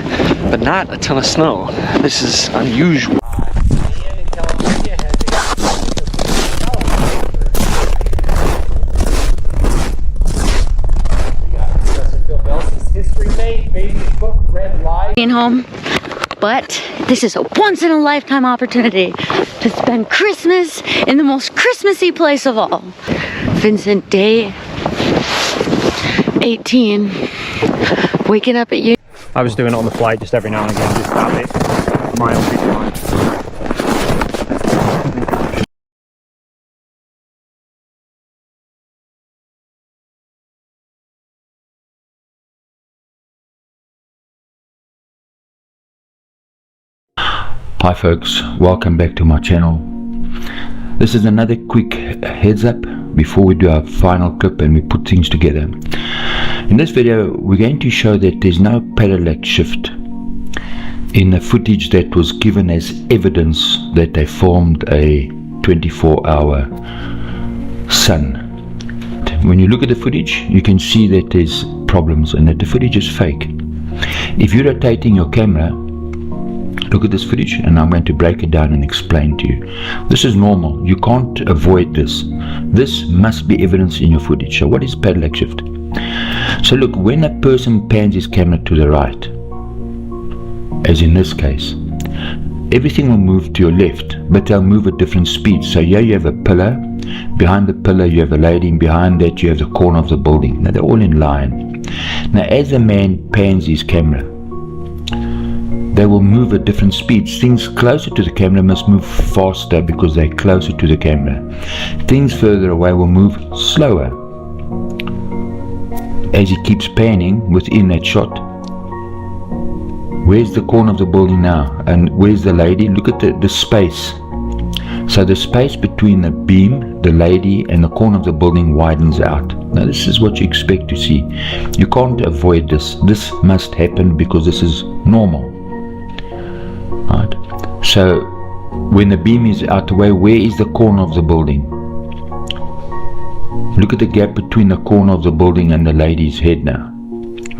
but not a ton of snow. This is unusual. being home, but this is a once-in-a-lifetime opportunity to spend Christmas in the most Christmassy place of all. Vincent, day 18, waking up at you. I was doing it on the flight just every now and again, just about it. My own peace of mind. Hi folks, welcome back to my channel. This is another quick heads up before we do our final clip and we put things together. In this video we're going to show that there's no parallax shift in the footage that was given as evidence that they formed a 24-hour sun. When you look at the footage you can see that there's problems and that the footage is fake. If you're rotating your camera, look at this footage and I'm going to break it down and explain to you. This is normal. You can't avoid this. This must be evidence in your footage. So what is parallax shift? So look, when a person pans his camera to the right, as in this case, everything will move to your left, but they'll move at different speeds. So here you have a pillar. Behind the pillar you have a lady, and behind that you have the corner of the building. Now they're all in line. Now as a man pans his camera, they will move at different speeds. Things closer to the camera must move faster because they're closer to the camera. Things further away will move slower. As he keeps panning within that shot, where's the corner of the building now? And where's the lady? Look at the space. So the space between the beam, the lady, and the corner of the building widens out. Now this is what you expect to see. You can't avoid this. This must happen because this is normal. Right. So when the beam is out the way, where is the corner of the building? Look at the gap between the corner of the building and the lady's head now.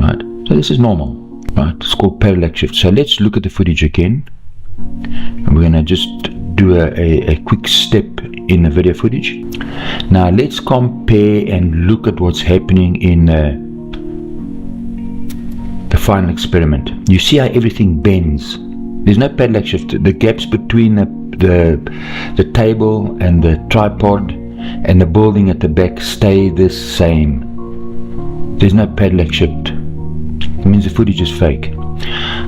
Right. So this is normal. Right. It's called parallax shift. So let's look at the footage again. And we're gonna just do a quick step in the video footage. Now let's compare and look at what's happening in the final experiment. You see how everything bends. There's no parallax shift. The gaps between the table and the tripod and the building at the back stay the same. There's no parallax shift. It means the footage is fake.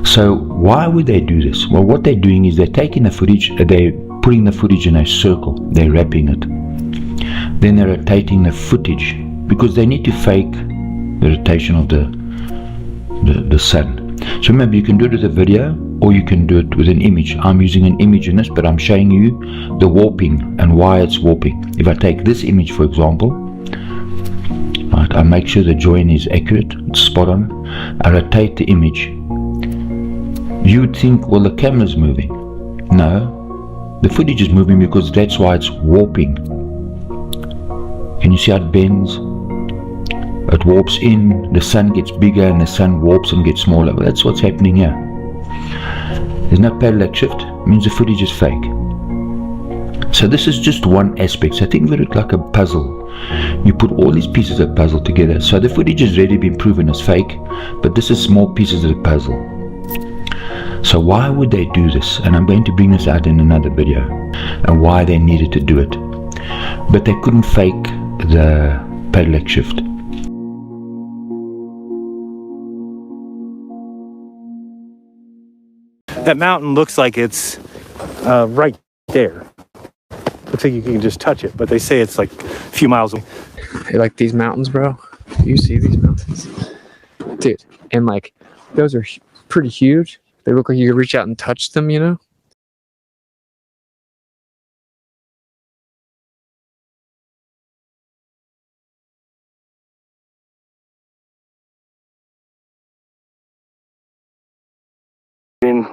So why would they do this? Well, what they're doing is they're taking the footage, they're putting the footage in a circle, they're wrapping it. Then they're rotating the footage because they need to fake the rotation of the sun. So remember, you can do it with a video or you can do it with an image. I'm using an image in this, but I'm showing you the warping and why it's warping. If I take this image for example, right, I make sure the join is accurate, it's spot on. I rotate the image. You would think, well, the camera's moving. No, the footage is moving because that's why it's warping. Can you see how it bends? It warps in, the sun gets bigger and the sun warps and gets smaller. Well, that's what's happening here. There's no parallax shift, it means the footage is fake. So this is just one aspect. So think of it like a puzzle. You put all these pieces of puzzle together. So the footage has already been proven as fake, but this is small pieces of the puzzle. So why would they do this? And I'm going to bring this out in another video and why they needed to do it. But they couldn't fake the parallax shift. That mountain looks like it's right there. Looks like you can just touch it, but they say it's like a few miles away. Hey, like these mountains, bro. You see these mountains? Dude, and like those are pretty huge. They look like you could reach out and touch them, you know?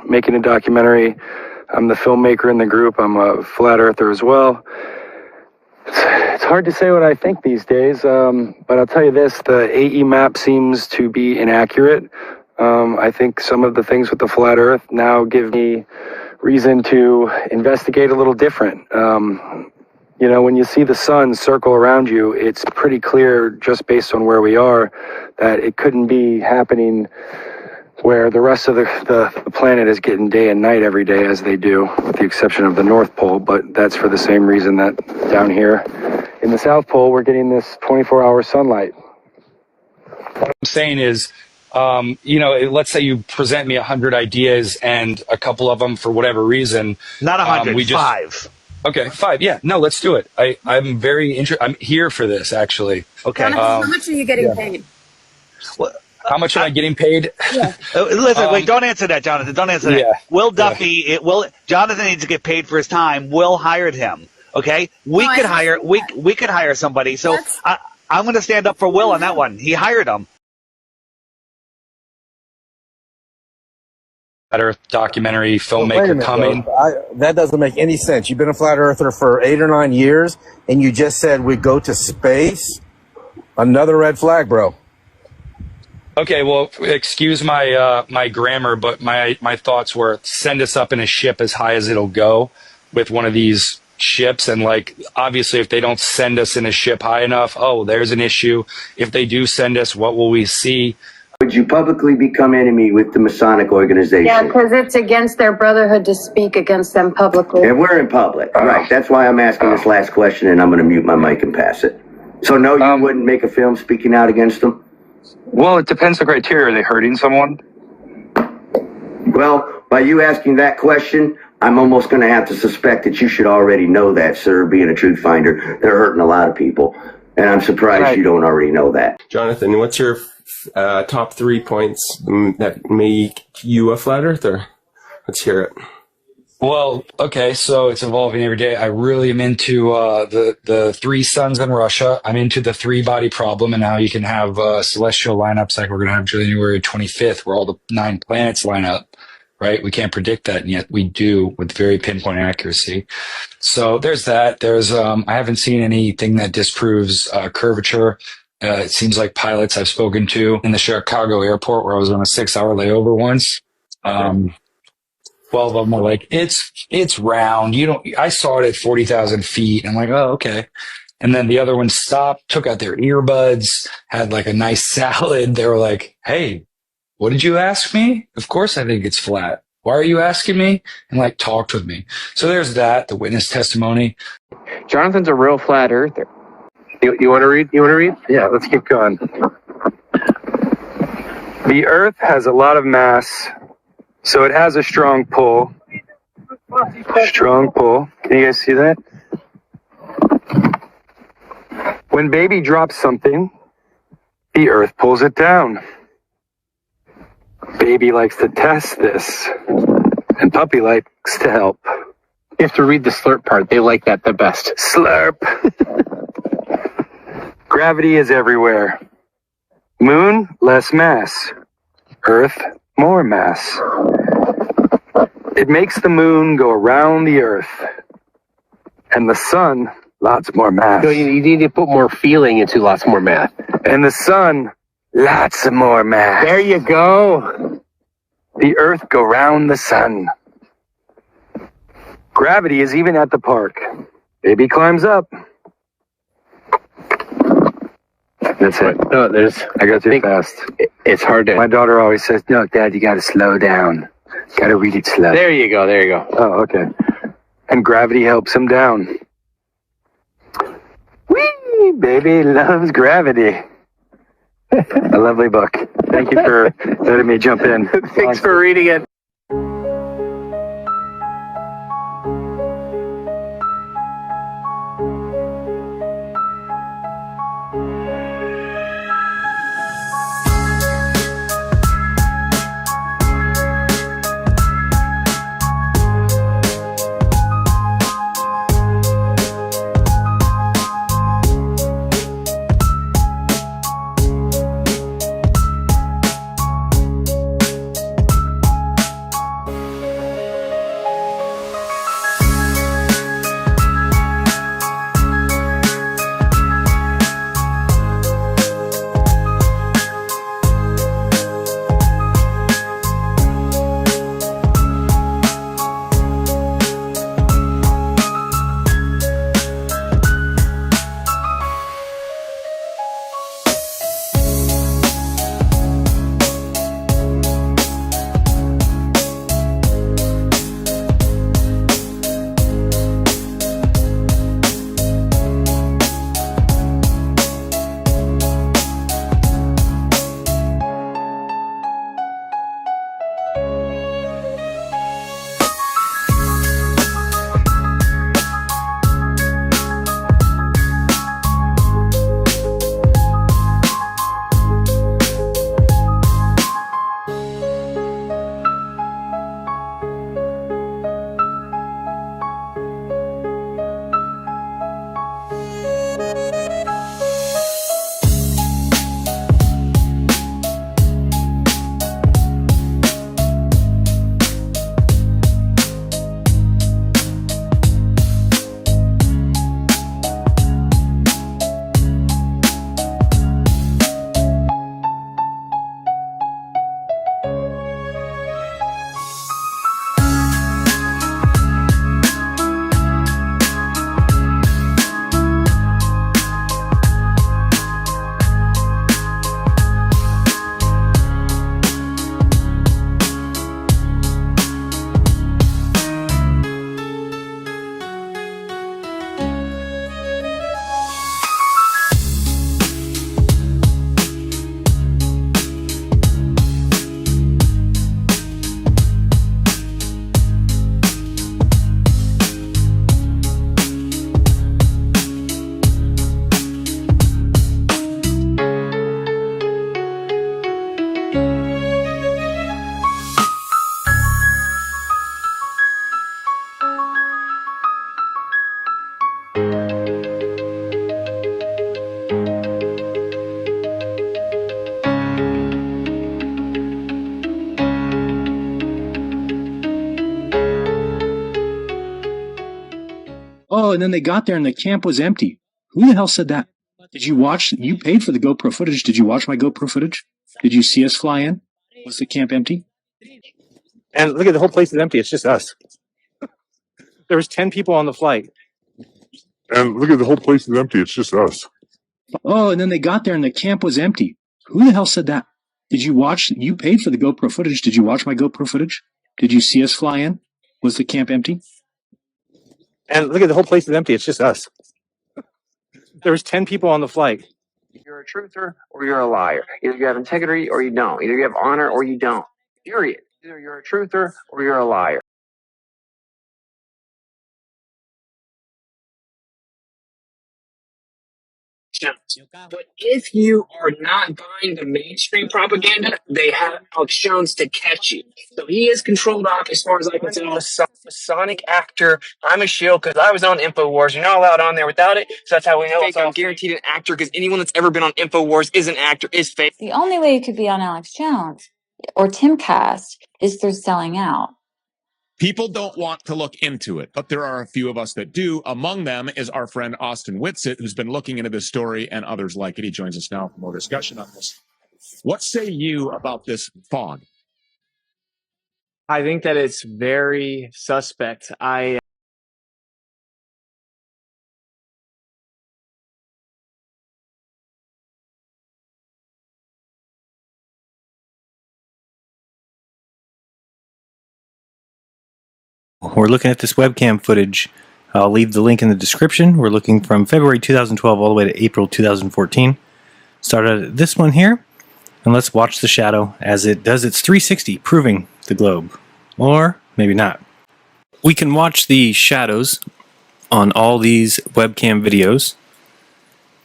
Making a documentary. I'm the filmmaker in the group. I'm a flat earther as well. It's hard to say what I think these days, but I'll tell you this, the AE map seems to be inaccurate. I think some of the things with the flat earth now give me reason to investigate a little different. You know, when you see the sun circle around you, it's pretty clear just based on where we are that it couldn't be happening where the rest of the planet is getting day and night every day as they do, with the exception of the North Pole, but that's for the same reason that down here in the South Pole, we're getting this 24-hour sunlight. What I'm saying is, let's say you present me 100 ideas and a couple of them, for whatever reason. Not 100, 5. Okay, 5. Yeah, no, let's do it. I'm very interested. I'm here for this, actually. Okay. How much are you getting paid? Well, how much am I getting paid? Yeah. Listen, wait, don't answer that, Jonathan. Don't answer that. Yeah. Will Duffy, Jonathan needs to get paid for his time. Will hired him. Okay? We could hire somebody. So I'm going to stand up for Will on that one. He hired him. Flat Earth documentary filmmaker coming. That doesn't make any sense. You've been a flat earther for 8 or 9 years, and you just said we go to space. Another red flag, bro. Okay, well, excuse my my grammar, but my thoughts were send us up in a ship as high as it'll go with one of these ships, and obviously if they don't send us in a ship high enough, there's an issue. If they do send us, what will we see? Would you publicly become enemy with the Masonic organization? Yeah, because it's against their brotherhood to speak against them publicly. And we're in public, right? That's why I'm asking this last question, and I'm going to mute my mic and pass it. So no, you wouldn't make a film speaking out against them? Well, it depends the criteria. Are they hurting someone? Well, by you asking that question, I'm almost going to have to suspect that you should already know that, sir, being a truth finder. They're hurting a lot of people, and I'm surprised you don't already know that. Jonathan, what's your top 3 points that make you a flat earther? Let's hear it. Well, okay, so it's evolving every day. I really am into the 3 suns in Russia. I'm into the 3-body problem, and how you can have celestial lineups like we're going to have January 25th, where all the 9 planets line up, right? We can't predict that, and yet we do with very pinpoint accuracy. So there's that. There's I haven't seen anything that disproves curvature. It seems like pilots I've spoken to in the Chicago airport, where I was on a 6-hour layover once. 12 of them were like, it's round. I saw it at 40,000 feet. I'm like, oh, okay. And then the other one stopped, took out their earbuds, had a nice salad. They were like, hey, what did you ask me? Of course I think it's flat. Why are you asking me? And talked with me. So there's that, the witness testimony. Jonathan's a real flat earther. You want to read? Yeah, let's keep going. The Earth has a lot of mass, so it has a strong pull. Strong pull. Can you guys see that? When baby drops something, the Earth pulls it down. Baby likes to test this, and puppy likes to help. You have to read the slurp part. They like that the best. Slurp. Gravity is everywhere. Moon, less mass. Earth, more mass. It makes the moon go around the Earth. And the sun, lots more mass. So you need to put more feeling into lots more math. And the sun, lots of more mass. There you go. The Earth go round the sun. Gravity is even at the park. Baby climbs up. That's it. No, I go too fast. It's hard to. My daughter always says, "No, Dad, you got to slow down. Got to read it slow." There you go. Oh, okay. And gravity helps him down. Whee! Baby loves gravity. A lovely book. Thank you for letting me jump in. Thanks for reading it. Oh, and then they got there and the camp was empty. Who the hell said that? Did you watch? You paid for the GoPro footage. Did you watch my GoPro footage? Did you see us fly in? Was the camp empty? And look at the whole place is empty. It's just us. There was 10 people on the flight. And look at the whole place is empty. It's just us. Oh, and then they got there and the camp was empty. Who the hell said that? Did you watch? You paid for the GoPro footage. Did you watch my GoPro footage? Did you see us fly in? Was the camp empty? And look at the whole place is empty. It's just us. There was 10 people on the flight. You're a truther or you're a liar. Either you have integrity or you don't. Either you have honor or you don't. Period. Either you're a truther or you're a liar. But if you are not buying the mainstream propaganda, they have ⶠⶄᵃ to catch you. So he is controlled off as far as I can tell. Masonic actor. I'm a shield because I was on InfoWars. You're not allowed on there without it. So that's how we know fake. I'm guaranteed an actor because anyone that's ever been on InfoWars is an actor, is fake. The only way you could be on Alex Jones or Timcast is through selling out. People don't want to look into it, but there are a few of us that do. Among them is our friend Austin Whitsitt, who's been looking into this story and others like it. He joins us now for more discussion on this. What say you about this fog? I think that it's very suspect. We're looking at this webcam footage. I'll leave the link in the description. We're looking from February 2012 all the way to April 2014. Started at this one here, and let's watch the shadow as it does its 360, proving the globe. Or maybe not. We can watch the shadows on all these webcam videos,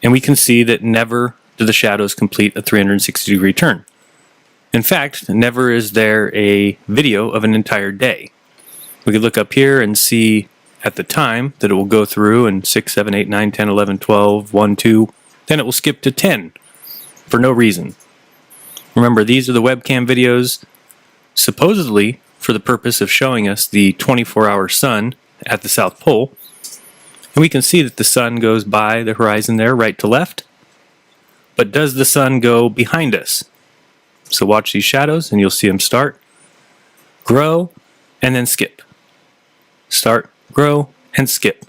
and we can see that never do the shadows complete a 360-degree turn. In fact, never is there a video of an entire day. We could look up here and see at the time that it will go through and 6, 7, 8, 9, 10, 11, 12, 1, 2, then it will skip to 10 for no reason. Remember, these are the webcam videos supposedly for the purpose of showing us the 24-hour sun at the South Pole. And we can see that the sun goes by the horizon there, right to left. But does the sun go behind us? So watch these shadows and you'll see them start, grow, and then skip. Start, grow, and skip.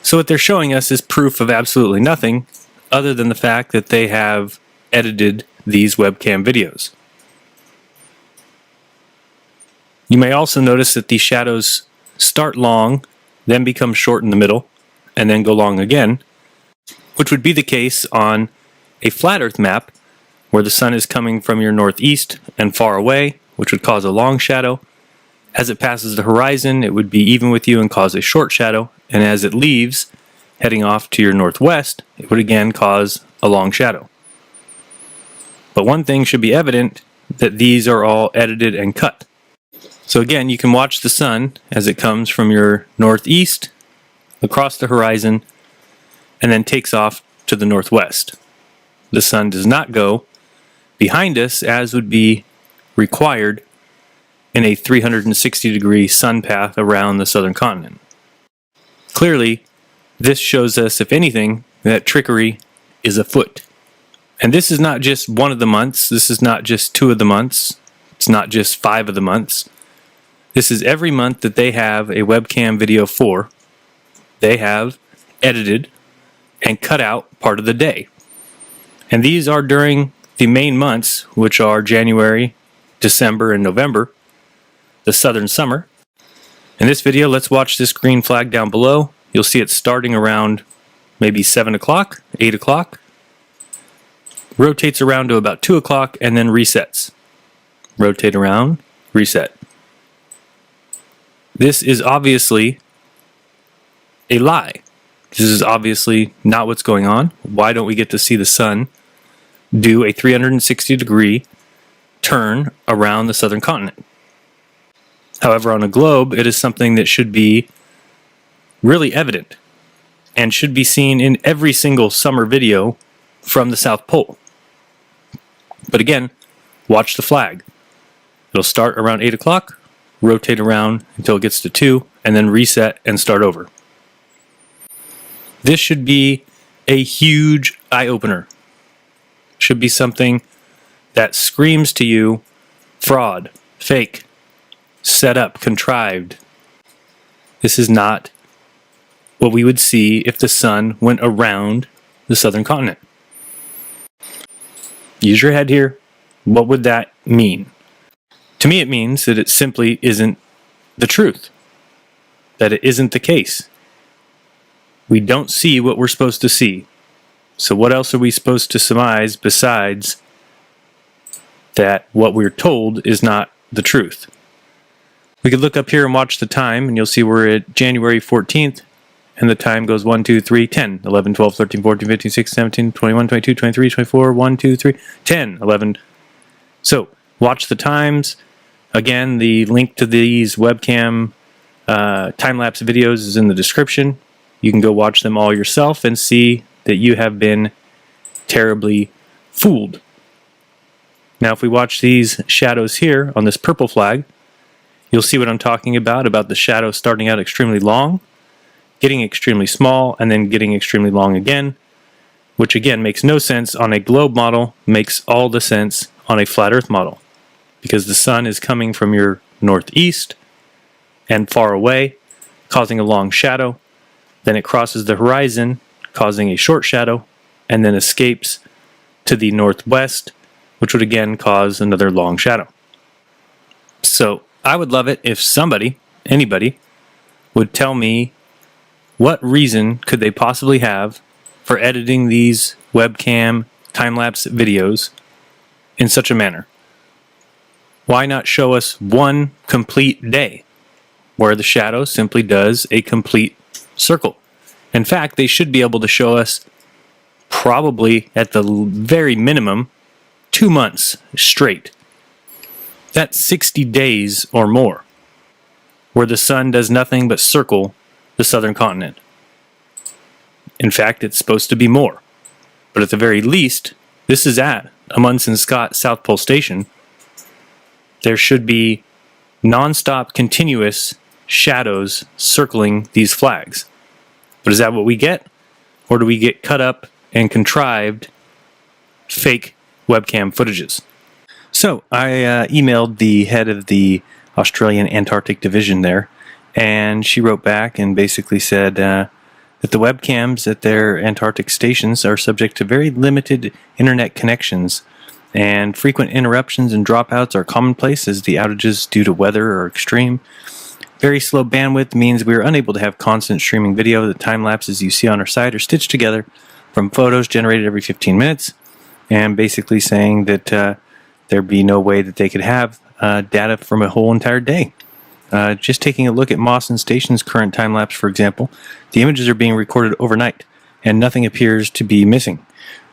So what they're showing us is proof of absolutely nothing other than the fact that they have edited these webcam videos. You may also notice that these shadows start long, then become short in the middle, and then go long again, which would be the case on a flat Earth map where the sun is coming from your northeast and far away, which would cause a long shadow. As it passes the horizon, it would be even with you and cause a short shadow, and as it leaves, heading off to your northwest, it would again cause a long shadow. But one thing should be evident, that these are all edited and cut. So again, you can watch the sun as it comes from your northeast, across the horizon, and then takes off to the northwest. The sun does not go behind us as would be required in a 360-degree sun path around the southern continent. Clearly, this shows us, if anything, that trickery is afoot. And this is not just one of the months, this is not just 2 of the months, it's not just 5 of the months. This is every month that they have a webcam video for. They have edited and cut out part of the day. And these are during the main months, which are January, December, and November, the southern summer. In this video, let's watch this green flag down below. You'll see it starting around maybe 7 o'clock, 8 o'clock, rotates around to about 2 o'clock, and then resets. Rotate around, reset. This is obviously a lie. This is obviously not what's going on. Why don't we get to see the sun do a 360-degree turn around the southern continent? However, on a globe, it is something that should be really evident and should be seen in every single summer video from the South Pole. But again, watch the flag. It'll start around 8 o'clock, rotate around until it gets to 2, and then reset and start over. This should be a huge eye-opener. Should be something that screams to you fraud, fake, set up, contrived. This is not what we would see if the sun went around the southern continent. Use your head here. What would that mean? To me, it means that it simply isn't the truth. That it isn't the case. We don't see what we're supposed to see. So what else are we supposed to surmise besides that what we're told is not the truth? We could look up here and watch the time, and you'll see we're at January 14th, and the time goes 1, 2, 3, 10, 11, 12, 13, 14, 15, 16, 17, 21, 22, 23, 24, 1, 2, 3, 10, 11. So, watch the times. Again, the link to these webcam time-lapse videos is in the description. You can go watch them all yourself and see that you have been terribly fooled. Now, if we watch these shadows here on this purple flag, you'll see what I'm talking about the shadow starting out extremely long, getting extremely small, and then getting extremely long again, which again makes no sense on a globe model, makes all the sense on a flat Earth model, because the sun is coming from your northeast and far away, causing a long shadow, then it crosses the horizon, causing a short shadow, and then escapes to the northwest, which would again cause another long shadow. So I would love it if somebody, anybody, would tell me what reason could they possibly have for editing these webcam time-lapse videos in such a manner. Why not show us one complete day where the shadow simply does a complete circle? In fact, they should be able to show us probably at the very minimum 2 months straight. That's 60 days or more where the sun does nothing but circle the southern continent. In fact, it's supposed to be more. But at the very least, this is at Amundsen Scott South Pole Station. There should be non-stop continuous shadows circling these flags. But is that what we get? Or do we get cut up and contrived fake webcam footages? So I emailed the head of the Australian Antarctic division there, and she wrote back and basically said that the webcams at their Antarctic stations are subject to very limited internet connections, and frequent interruptions and dropouts are commonplace as the outages due to weather are extreme. Very slow bandwidth means we are unable to have constant streaming video. The time lapses you see on our site are stitched together from photos generated every 15 minutes, and basically saying that there'd be no way that they could have data from a whole entire day. Just taking a look at Mawson Station's current time lapse, for example, the images are being recorded overnight, and nothing appears to be missing.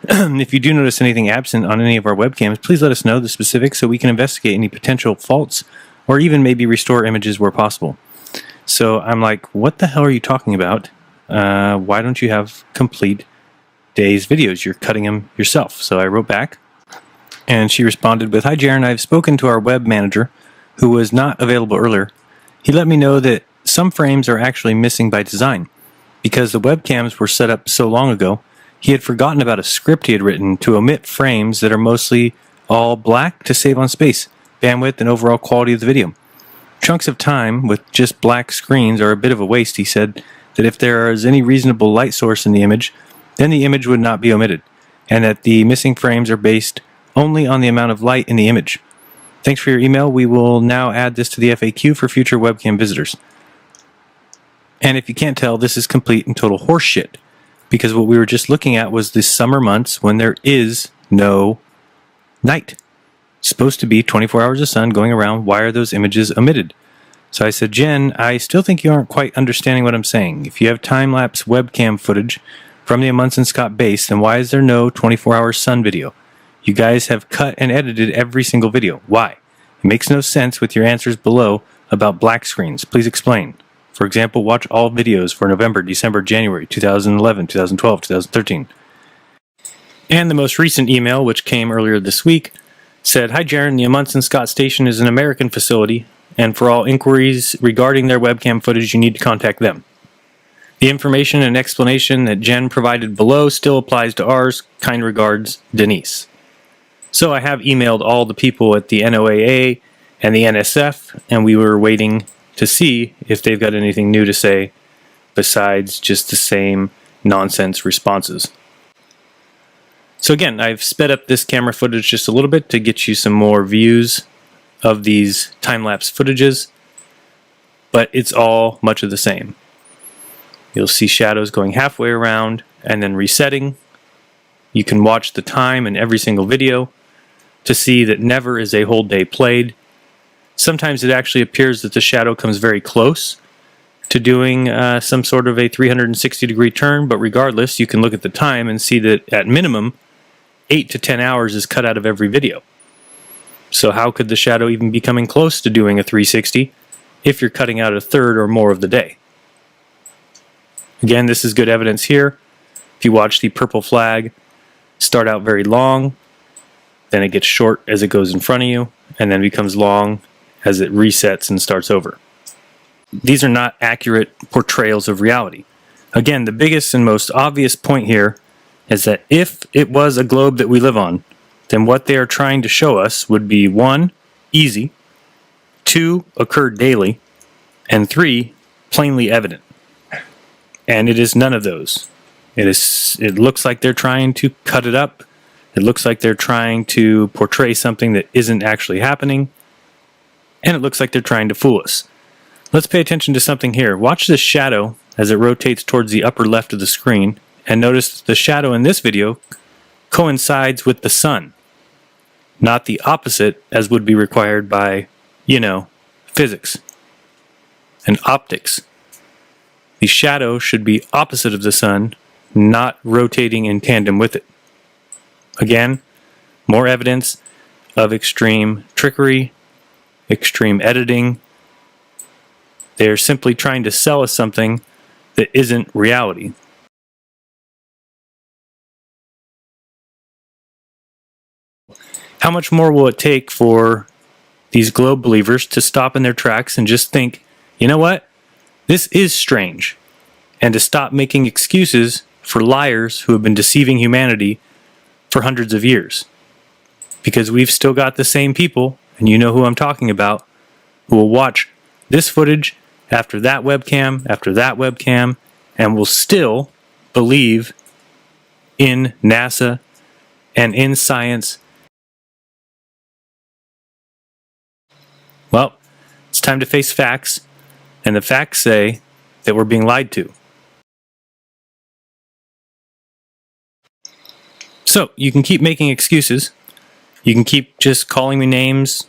If you do notice anything absent on any of our webcams, please let us know the specifics so we can investigate any potential faults, or even maybe restore images where possible. So I'm like, what the hell are you talking about? Why don't you have complete day's videos? You're cutting them yourself. So I wrote back, and she responded with, "Hi Jaren, I've spoken to our web manager, who was not available earlier. He let me know that some frames are actually missing by design. Because the webcams were set up so long ago, he had forgotten about a script he had written to omit frames that are mostly all black to save on space, bandwidth, and overall quality of the video. Chunks of time with just black screens are a bit of a waste," he said, "that if there is any reasonable light source in the image, then the image would not be omitted, and that the missing frames are based only on the amount of light in the image. Thanks for your email. We will now add this to the FAQ for future webcam visitors." And if you can't tell, this is complete and total horseshit, because what we were just looking at was the summer months when there is no night. It's supposed to be 24 hours of sun going around. Why are those images omitted? So I said, "Jen, I still think you aren't quite understanding what I'm saying. If you have time-lapse webcam footage from the Amundsen Scott base, then why is there no 24-hour sun video? You guys have cut and edited every single video. Why? It makes no sense with your answers below about black screens. Please explain. For example, watch all videos for November, December, January, 2011, 2012, 2013. And the most recent email, which came earlier this week, said, "Hi Jaren, the Amundsen Scott Station is an American facility and for all inquiries regarding their webcam footage, you need to contact them. The information and explanation that Jen provided below still applies to ours. Kind regards, Denise. So I have emailed all the people at the NOAA and the NSF, and we were waiting to see if they've got anything new to say besides just the same nonsense responses. So again, I've sped up this camera footage just a little bit to get you some more views of these time-lapse footages, but it's all much of the same. You'll see shadows going halfway around and then resetting. You can watch the time in every single video to see that never is a whole day played. Sometimes it actually appears that the shadow comes very close to doing some sort of a 360-degree turn, but regardless, you can look at the time and see that at minimum 8 to 10 hours is cut out of every video. So how could the shadow even be coming close to doing a 360 if you're cutting out a third or more of the day? Again, this is good evidence here. If you watch the purple flag start out very long, then it gets short as it goes in front of you, and then becomes long as it resets and starts over. These are not accurate portrayals of reality. Again, the biggest and most obvious point here is that if it was a globe that we live on, then what they are trying to show us would be 1, easy, 2, occurred daily, and 3, plainly evident. And it is none of those. It looks like they're trying to cut it up. It looks like they're trying to portray something that isn't actually happening. And it looks like they're trying to fool us. Let's pay attention to something here. Watch this shadow as it rotates towards the upper left of the screen, and notice the shadow in this video coincides with the sun, not the opposite as would be required by, physics and optics. The shadow should be opposite of the sun, not rotating in tandem with it. Again, more evidence of extreme trickery, extreme editing. They're simply trying to sell us something that isn't reality. How much more will it take for these globe believers to stop in their tracks and just think, you know what? This is strange, and to stop making excuses for liars who have been deceiving humanity for hundreds of years? Because we've still got the same people, and you know who I'm talking about, who will watch this footage after that webcam, and will still believe in NASA and in science. Well, it's time to face facts, and the facts say that we're being lied to. So, you can keep making excuses. You can keep just calling me names.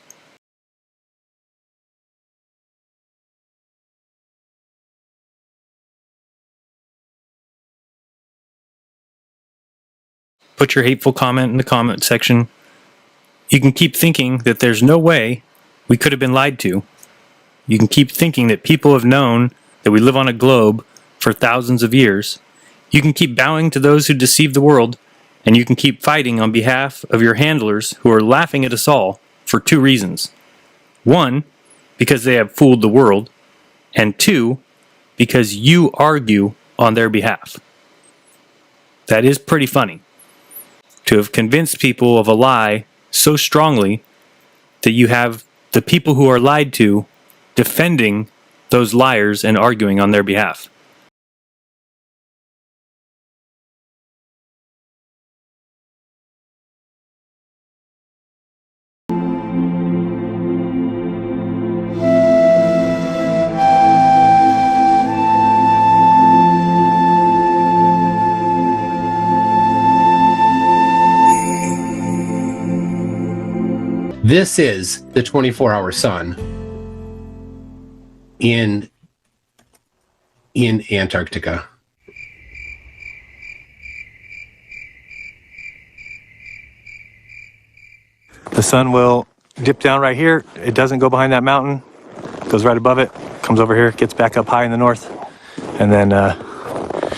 Put your hateful comment in the comment section. You can keep thinking that there's no way we could have been lied to. You can keep thinking that people have known that we live on a globe for thousands of years. You can keep bowing to those who deceive the world, and you can keep fighting on behalf of your handlers who are laughing at us all for 2 reasons. 1, because they have fooled the world, and 2, because you argue on their behalf. That is pretty funny. To have convinced people of a lie so strongly that you have the people who are lied to defending those liars and arguing on their behalf. This is the 24-hour sun in Antarctica. The sun will dip down right here. It doesn't go behind that mountain. It goes right above it, comes over here, gets back up high in the north, and then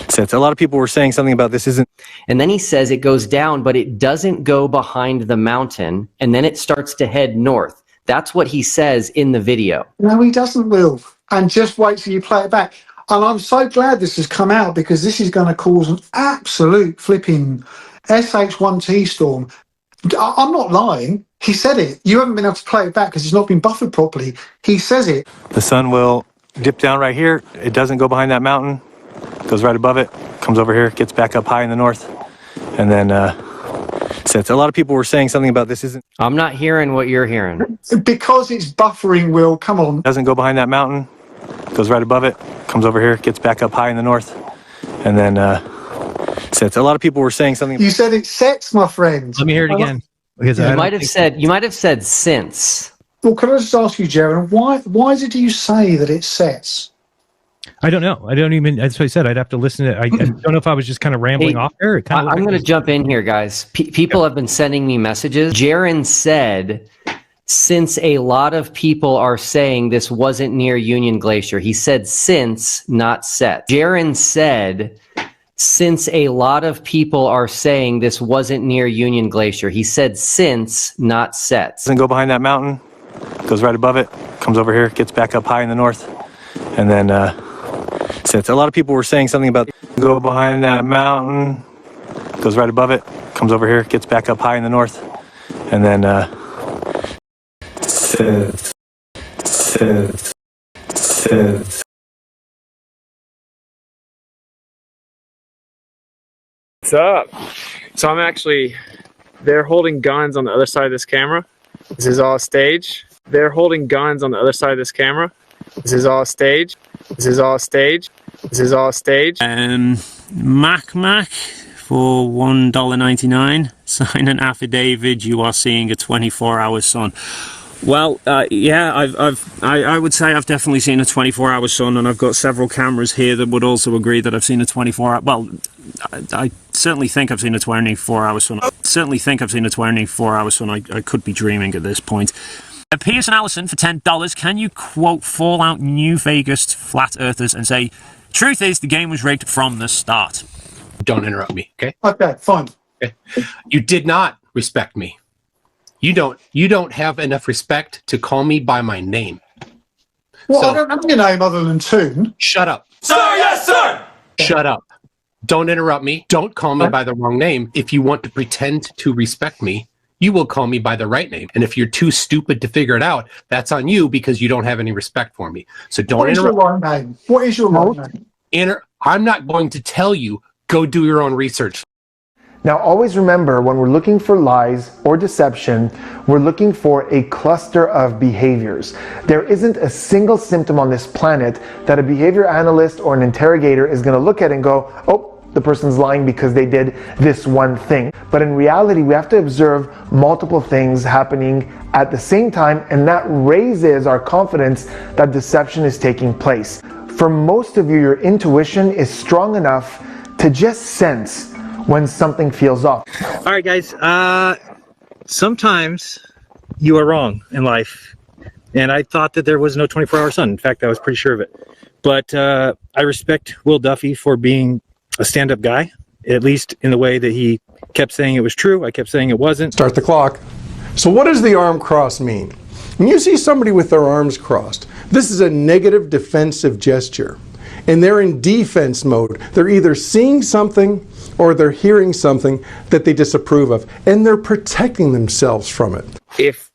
sets. A lot of people were saying something about this isn't. And then he says it goes down, but it doesn't go behind the mountain, and then it starts to head north. That's what he says in the video. No, he doesn't, Will. And just wait till you play it back. And I'm so glad this has come out, because this is going to cause an absolute flipping SH1T storm. I'm not lying. He said it. You haven't been able to play it back because it's not been buffered properly. He says it. The sun will dip down right here. It doesn't go behind that mountain. It goes right above it, comes over here, gets back up high in the north, and then sets. A lot of people were saying something about this isn't... I'm not hearing what you're hearing. Because it's buffering, Will. Come on. Doesn't go behind that mountain. It goes right above it, comes over here, gets back up high in the north, and then sets. A lot of people were saying something... You said it sets, my friend. Let me hear it again. Because You might have said since. Well, can I just ask you, Jaron, why did you say that it sets? I don't know. I don't even. That's what I said. I'd have to listen to it. I don't know if I was just kind of rambling off there. I'm going to jump in here, guys. People have been sending me messages. Jaron said, since a lot of people are saying this wasn't near Union Glacier. He said since, not set. Jaron said, since a lot of people are saying this wasn't near Union Glacier. He said since, not set. Doesn't go behind that mountain. Goes right above it, comes over here, gets back up high in the north, and then sets. A lot of people were saying something about go behind that mountain. Goes right above it, comes over here, gets back up high in the north, and then sets. What's up? So I'm actually, they're holding guns on the other side of this camera. This is all stage. They're holding guns on the other side of this camera. This is all stage. This is all stage. This is all stage. Mac for $1.99. Sign an affidavit. You are seeing a 24-hour sun. Well, yeah, I would say I've definitely seen a 24-hour sun, and I've got several cameras here that would also agree that I've seen a 24-hour. Well, I certainly think I've seen a 24-hour sun. I could be dreaming at this point. Pierce and Allison for $10. Can you quote Fallout New Vegas flat earthers and say, truth is the game was rigged from the start? Don't interrupt me, okay? Okay, fine. Okay. You did not respect me. You don't have enough respect to call me by my name. Well, I don't have your name other than Toon. Shut up. Sir, yes, sir! Shut up. Don't interrupt me. Don't call me by the wrong name. If you want to pretend to respect me, you will call me by the right name. And if you're too stupid to figure it out, that's on you because you don't have any respect for me. So don't interrupt. What is your right name? What is your right name? I'm not going to tell you. Go do your own research. Now always remember, when we're looking for lies or deception, we're looking for a cluster of behaviors. There isn't a single symptom on this planet that a behavior analyst or an interrogator is going to look at and go, oh, the person's lying because they did this one thing. But in reality, we have to observe multiple things happening at the same time, and that raises our confidence that deception is taking place. For most of you, your intuition is strong enough to just sense when something feels off. All right, guys. Sometimes you are wrong in life, and I thought that there was no 24-hour sun. In fact, I was pretty sure of it. But I respect Will Duffy for being a stand-up guy, at least in the way that he kept saying it was true. I kept saying it wasn't. Start the clock. So what does the arm cross mean? When you see somebody with their arms crossed, this is a negative defensive gesture. And they're in defense mode. They're either seeing something or they're hearing something that they disapprove of, and they're protecting themselves from it. If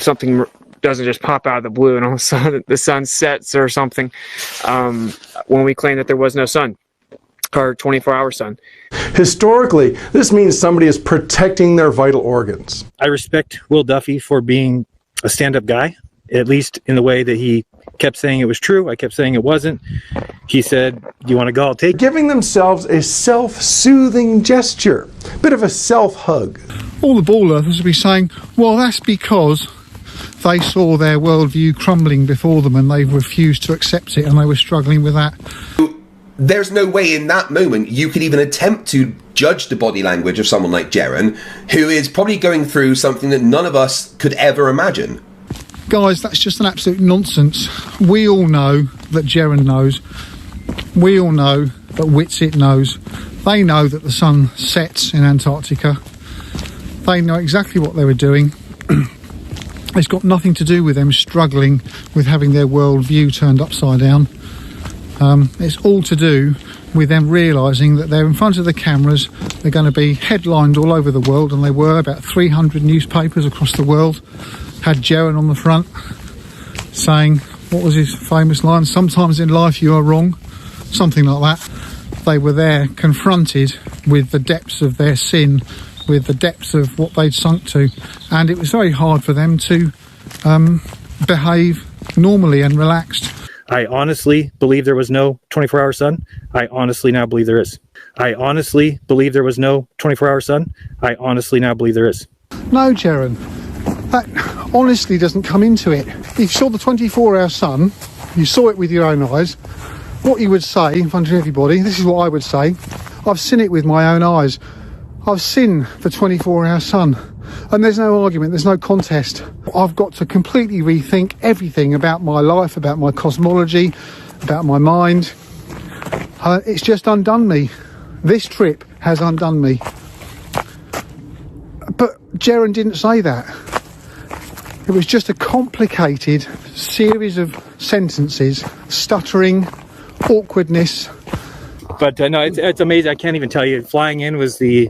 something doesn't just pop out of the blue and all of a sudden the sun sets or something, when we claim that there was no sun, or 24-hour sun. Historically, this means somebody is protecting their vital organs. I respect Will Duffy for being a stand-up guy, at least in the way that he kept saying it was true. I kept saying it wasn't. He said, do you want to go? I'll take it. Giving themselves a self-soothing gesture, a bit of a self-hug. All the ball earthers will be saying, well, that's because they saw their worldview crumbling before them and they refused to accept it and they were struggling with that. There's no way in that moment you could even attempt to judge the body language of someone like Jaron, who is probably going through something that none of us could ever imagine. Guys, that's just an absolute nonsense. We all know that Jaron knows. We all know that 𝐴𝐻𝐿 knows. They know that the sun sets in Antarctica. They know exactly what they were doing. It's got nothing to do with them struggling with having their worldview turned upside down. It's all to do with them realising that they're in front of the cameras, they're going to be headlined all over the world, and they were. About 300 newspapers across the world had Jaron on the front saying, what was his famous line? Sometimes in life you are wrong, something like that. They were there confronted with the depths of their sin, with the depths of what they'd sunk to, and it was very hard for them to behave normally and relaxed. I honestly believe there was no 24-hour sun. I honestly now believe there is. I honestly believe there was no 24-hour sun. I honestly now believe there is. No, Jaron, that honestly doesn't come into it. If you saw the 24-hour sun, you saw it with your own eyes, what you would say in front of everybody, this is what I would say: I've seen it with my own eyes. I've seen the 24-hour sun, and there's no argument, there's no contest. I've got to completely rethink everything about my life, about my cosmology, about my mind. It's just undone me. This trip has undone me. But Jaron didn't say that. It was just a complicated series of sentences, stuttering, awkwardness. But no, it's amazing. I can't even tell you. Flying in was the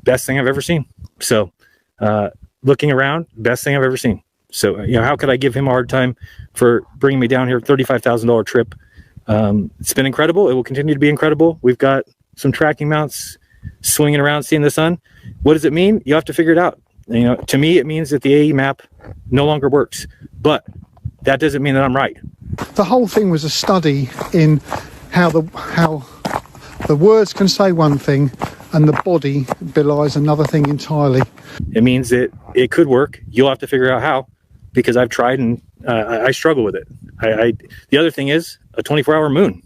best thing I've ever seen. So looking around, best thing I've ever seen. So how could I give him a hard time for bringing me down here? $35,000 trip. It's been incredible. It will continue to be incredible. We've got some tracking mounts swinging around, seeing the sun. What does it mean? You have to figure it out. To me, it means that the AE map no longer works, but that doesn't mean that I'm right. The whole thing was a study in how the words can say one thing and the body belies another thing entirely. It means that it could work. You'll have to figure out how, because I've tried and I struggle with it. The other thing is a 24-hour moon.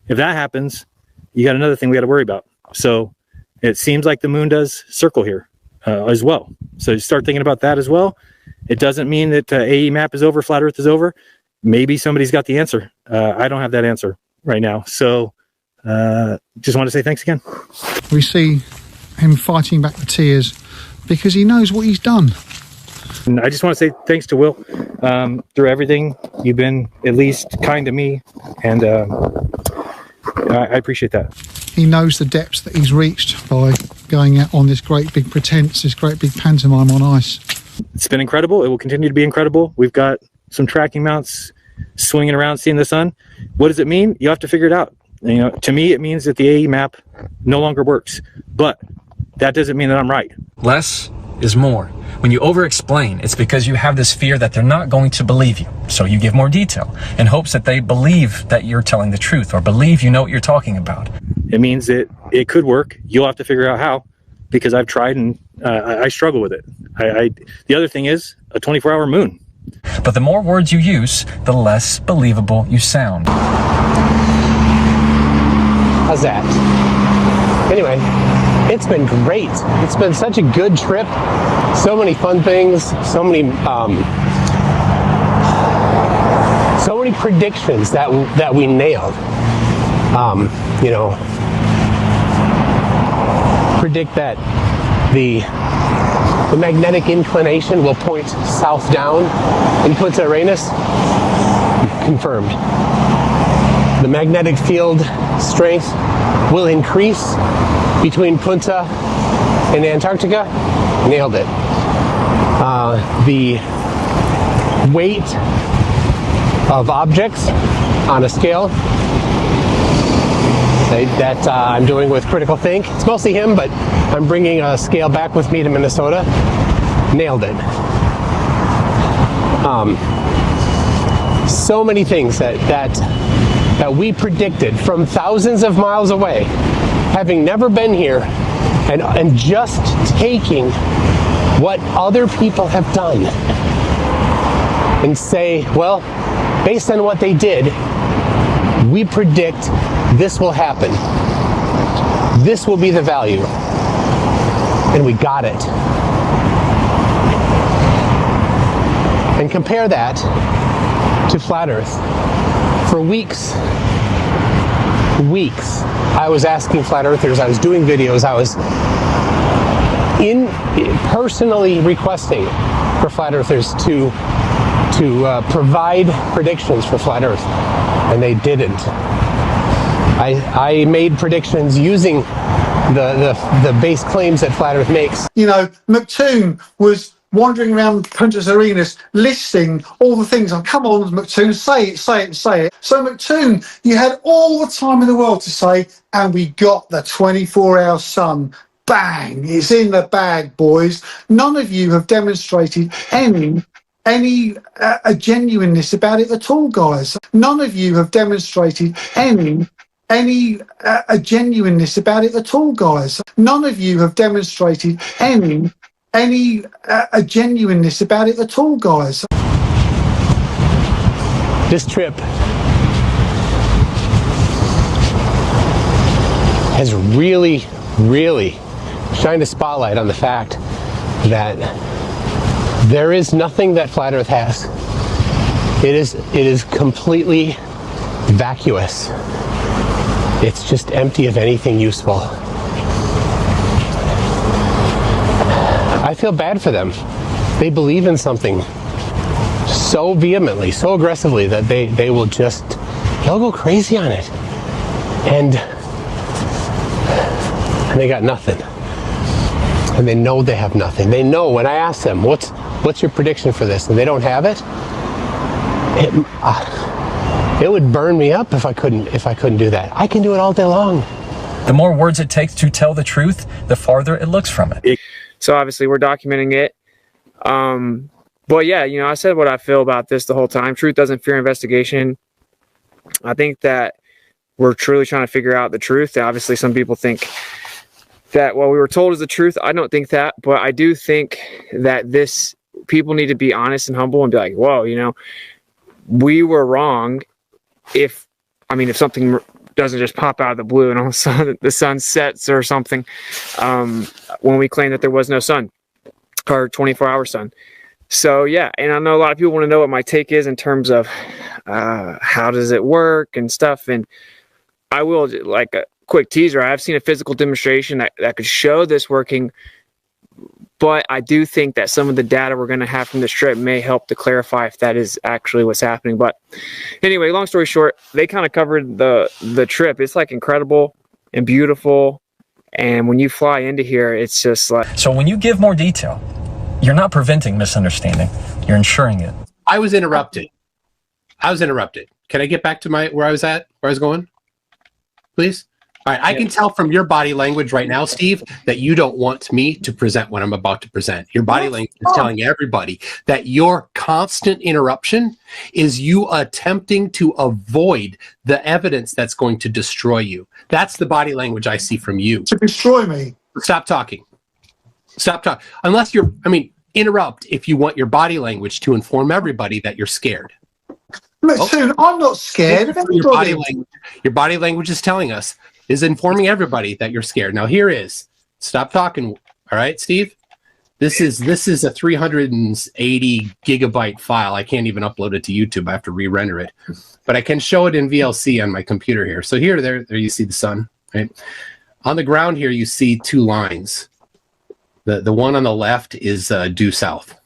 If that happens, you got another thing we got to worry about. So it seems like the moon does circle here as well. So you start thinking about that as well. It doesn't mean that AE map is over, flat Earth is over. Maybe somebody's got the answer. I don't have that answer right now. So just want to say thanks again. We see him fighting back the tears because he knows what he's done. And I just want to say thanks to Will. Through everything, you've been at least kind to me, and I appreciate that. He knows the depths that he's reached by going out on this great big pretense, this great big pantomime on ice. It's been incredible. It will continue to be incredible. We've got some tracking mounts swinging around, seeing the sun. What does it mean? You have to figure it out. To me, it means that the AE map no longer works, but that doesn't mean that I'm right. Less is more. When you over-explain, it's because you have this fear that they're not going to believe you. So you give more detail in hopes that they believe that you're telling the truth or believe you know what you're talking about. It means that it could work. You'll have to figure out how, because I've tried and I struggle with it. The other thing is a 24-hour moon. But the more words you use, the less believable you sound. How's that? Anyway, it's been great. It's been such a good trip. So many fun things. So many predictions that we nailed. Predict that the magnetic inclination will point south down in 𝐴 confirmed. The magnetic field strength will increase between Punta and Antarctica. Nailed it. The weight of objects on a scale that I'm doing with Critical Think. It's mostly him, but I'm bringing a scale back with me to Minnesota. Nailed it. So many things that we predicted from thousands of miles away, having never been here, and just taking what other people have done and say, well, based on what they did, we predict this will happen. This will be the value. And we got it. And compare that to Flat Earth. For weeks, I was asking Flat Earthers, I was doing videos, I was personally requesting for flat earthers to provide predictions for flat Earth, and they didn't. I made predictions using the base claims that flat Earth makes. You know, 𝐴𝐿 was wandering around Princess Arenas listing all the things. Oh, come on, 𝐴𝐿, say it, say it, say it. So 𝐴𝐿, you had all the time in the world to say, and we got the 24-hour sun. Bang! It's in the bag, boys. None of you have demonstrated any a genuineness about it at all, guys. None of you have demonstrated any a genuineness about it at all, guys. None of you have demonstrated any a genuineness about it at all, guys. This trip has really shined a spotlight on the fact that there is nothing that flat Earth has. It is completely vacuous. It's just empty of anything useful. I feel bad for them. They believe in something so vehemently, so aggressively that they'll go crazy on it. And they got nothing. And they know they have nothing. They know when I ask them, what's your prediction for this? And they don't have it. It would burn me up if I couldn't do that. I can do it all day long. The more words it takes to tell the truth, the farther it looks from it. So obviously we're documenting it. But yeah, you know, I said what I feel about this the whole time. Truth doesn't fear investigation. I think that we're truly trying to figure out the truth. Obviously some people think that what we were told is the truth. I don't think that, but I do think that people need to be honest and humble and be like, whoa, you know, we were wrong. If something doesn't just pop out of the blue and all of a sudden the sun sets or something, when we claim that there was no sun or 24-hour sun. So yeah, and I know a lot of people want to know what my take is in terms of how does it work and stuff. And I will, like a quick teaser, I've seen a physical demonstration that could show this working, but I do think that some of the data we're going to have from this trip may help to clarify if that is actually what's happening. But anyway, long story short, they kind of covered the trip. It's like incredible and beautiful, and when you fly into here, it's just like... So when you give more detail, you're not preventing misunderstanding, you're ensuring it. I was interrupted. Can I get back to where I was going? Please? All right, I can tell from your body language right now, Steve, that you don't want me to present what I'm about to present. Your body language is telling everybody that your constant interruption is you attempting to avoid the evidence that's going to destroy you. That's the body language I see from you. To destroy me. Stop talking. Stop talking. Unless interrupt if you want your body language to inform everybody that you're scared. 𝐴𝐿, I'm not scared of anybody. Your body language is telling us, is informing everybody that you're scared. Now here is, stop talking. All right, Steve? This is a 380 gigabyte file. I can't even upload it to YouTube. I have to re-render it. But I can show it in VLC on my computer here. So there you see the sun, right? On the ground here, you see two lines. The one on the left is due south.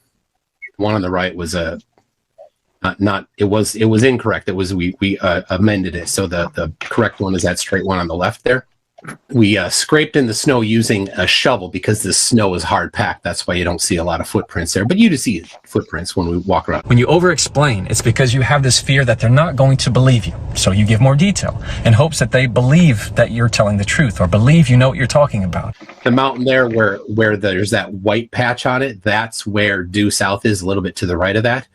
The one on the right was it was incorrect. It was we amended it. So the correct one is that straight one on the left there. We scraped in the snow using a shovel because the snow is hard packed. That's why you don't see a lot of footprints there. But you do see footprints when we walk around. When you over-explain, it's because you have this fear that they're not going to believe you. So you give more detail in hopes that they believe that you're telling the truth or believe you know what you're talking about. The mountain there where there's that white patch on it, that's where due south is, a little bit to the right of that.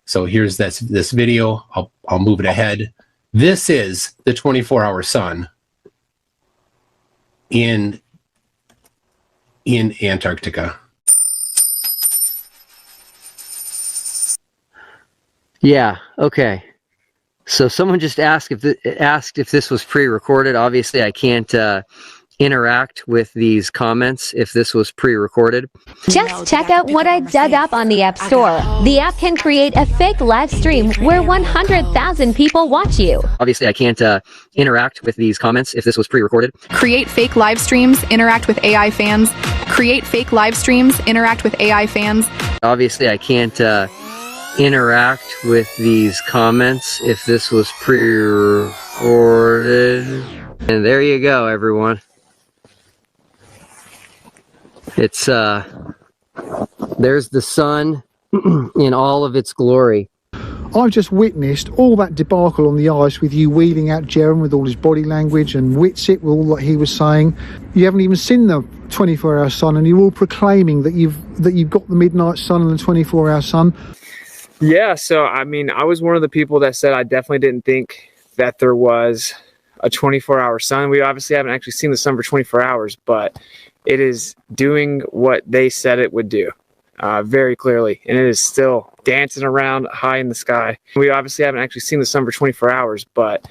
So here's this video. I'll move it ahead. This is the 24-hour sun in Antarctica. Yeah, okay. So someone just asked if this was pre-recorded. Obviously, I can't interact with these comments if this was pre-recorded. Just check out what I dug up on the App Store. The app can create a fake live stream where 100,000 people watch you. Obviously, I can't interact with these comments if this was pre-recorded. Create fake live streams, interact with AI fans, create fake live streams, interact with AI fans. Obviously, I can't interact with these comments if this was pre-recorded. And there you go, everyone. It's, there's the sun in all of its glory. I've just witnessed all that debacle on the ice with you wheeling out 𝐶𝐿 with all his body language and 𝐴𝐻𝐿 with all that he was saying. You haven't even seen the 24-hour sun, and you're all proclaiming that you've got the midnight sun and the 24-hour sun. Yeah, so I mean, I was one of the people that said I definitely didn't think that there was a 24-hour sun. We obviously haven't actually seen the sun for 24 hours, but it is doing what they said it would do. Very clearly, and it is still dancing around high in the sky. We obviously haven't actually seen the sun for 24 hours, but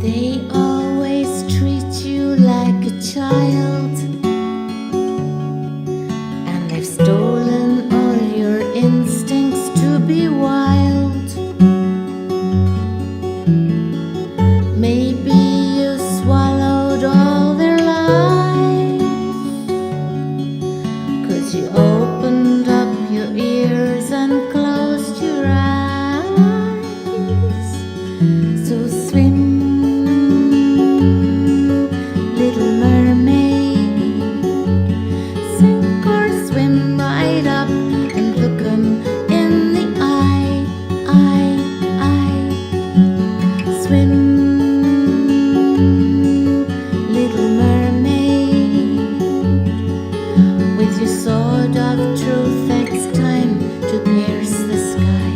They always treat you like a child, and they've stolen all your instincts to be wild. Maybe you swallowed all their lies, 'cause you opened up your ears and closed your eyes. So swim, little mermaid, sink or swim right up and look 'em in the eye, swim, little mermaid, with your sword of truth. It's time to pierce the sky.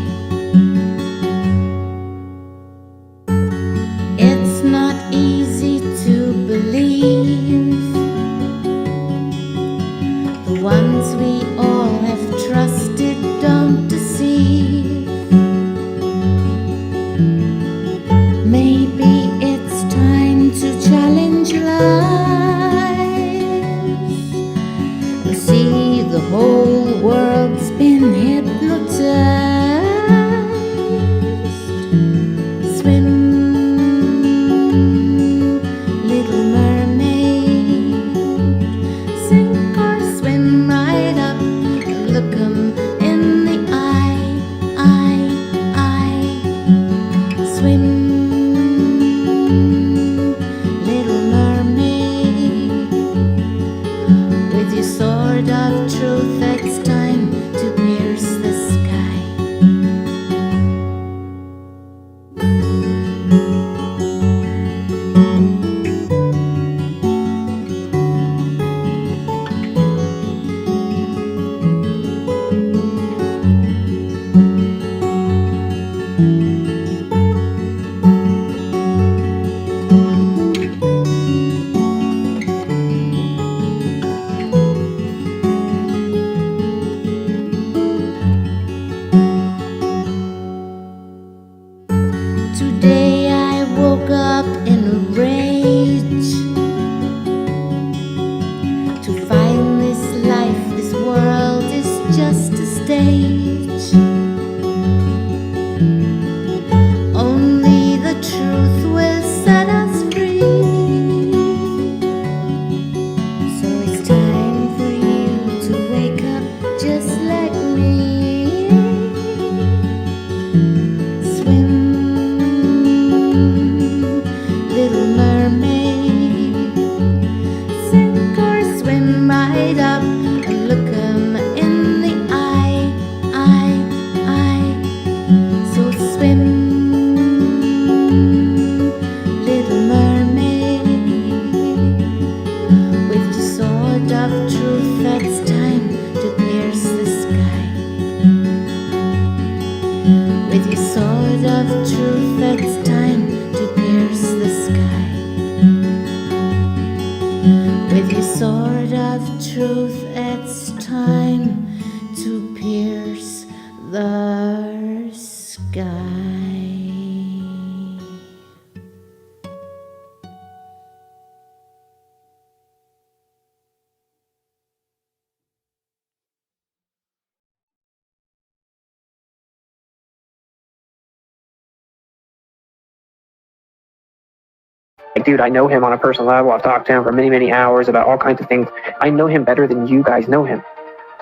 Like, dude, I know him on a personal level. I've talked to him for many, many hours about all kinds of things. I know him better than you guys know him.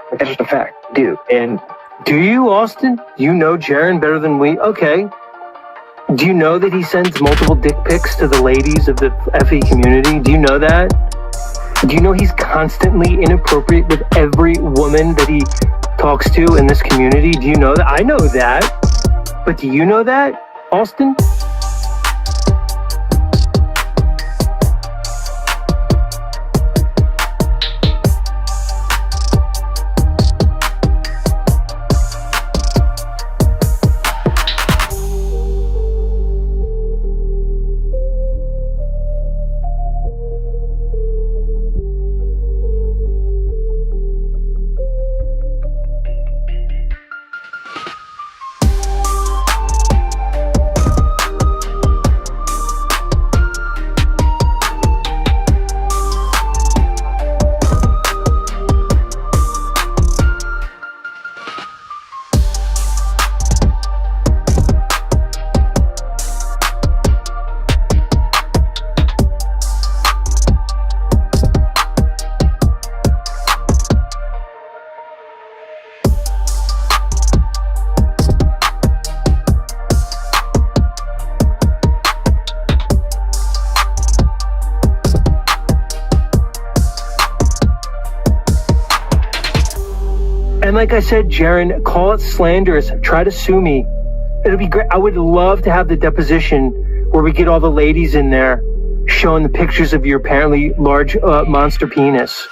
Like, that's just a fact, dude. And do you, Austin? You know Jaren better than we? Okay. Do you know that he sends multiple dick pics to the ladies of the FE community? Do you know that? Do you know he's constantly inappropriate with every woman that he talks to in this community? Do you know that? I know that. But do you know that, Austin? And like I said, Jaren, call it slanderous. Try to sue me. It'll be great. I would love to have the deposition where we get all the ladies in there showing the pictures of your apparently large monster penis.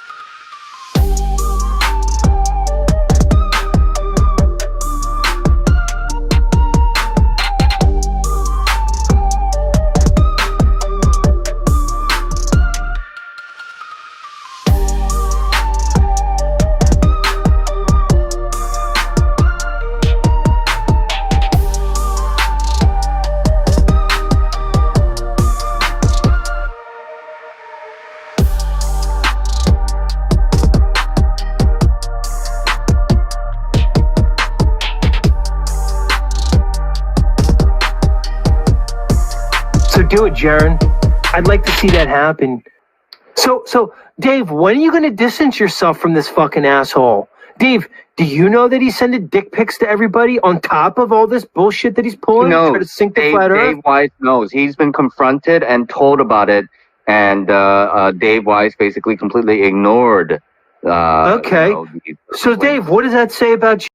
Do it, Jaren. I'd like to see that happen. So, Dave, when are you going to distance yourself from this fucking asshole? Dave, do you know that he's sending dick pics to everybody on top of all this bullshit that he's pulling? No, to sink the flat Earth? Dave Weiss knows. He's been confronted and told about it, and Dave Weiss basically completely ignored. Okay. So, Dave, what does that say about you?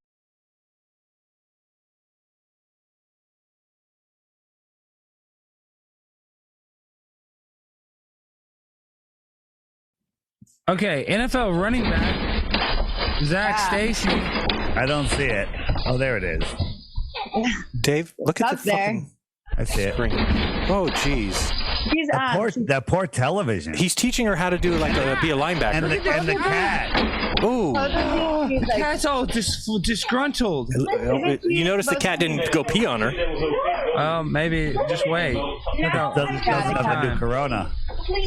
Okay, NFL running back, Zach Stacy. I don't see it. Oh, there it is. Dave, look at the fucking... I see it. Oh, jeez. He's that poor television. He's teaching her how to do be a linebacker. And the cat. Ooh. The cat's all disgruntled. You notice the cat didn't go pee on her. Maybe just wait. Doesn't have to do Corona.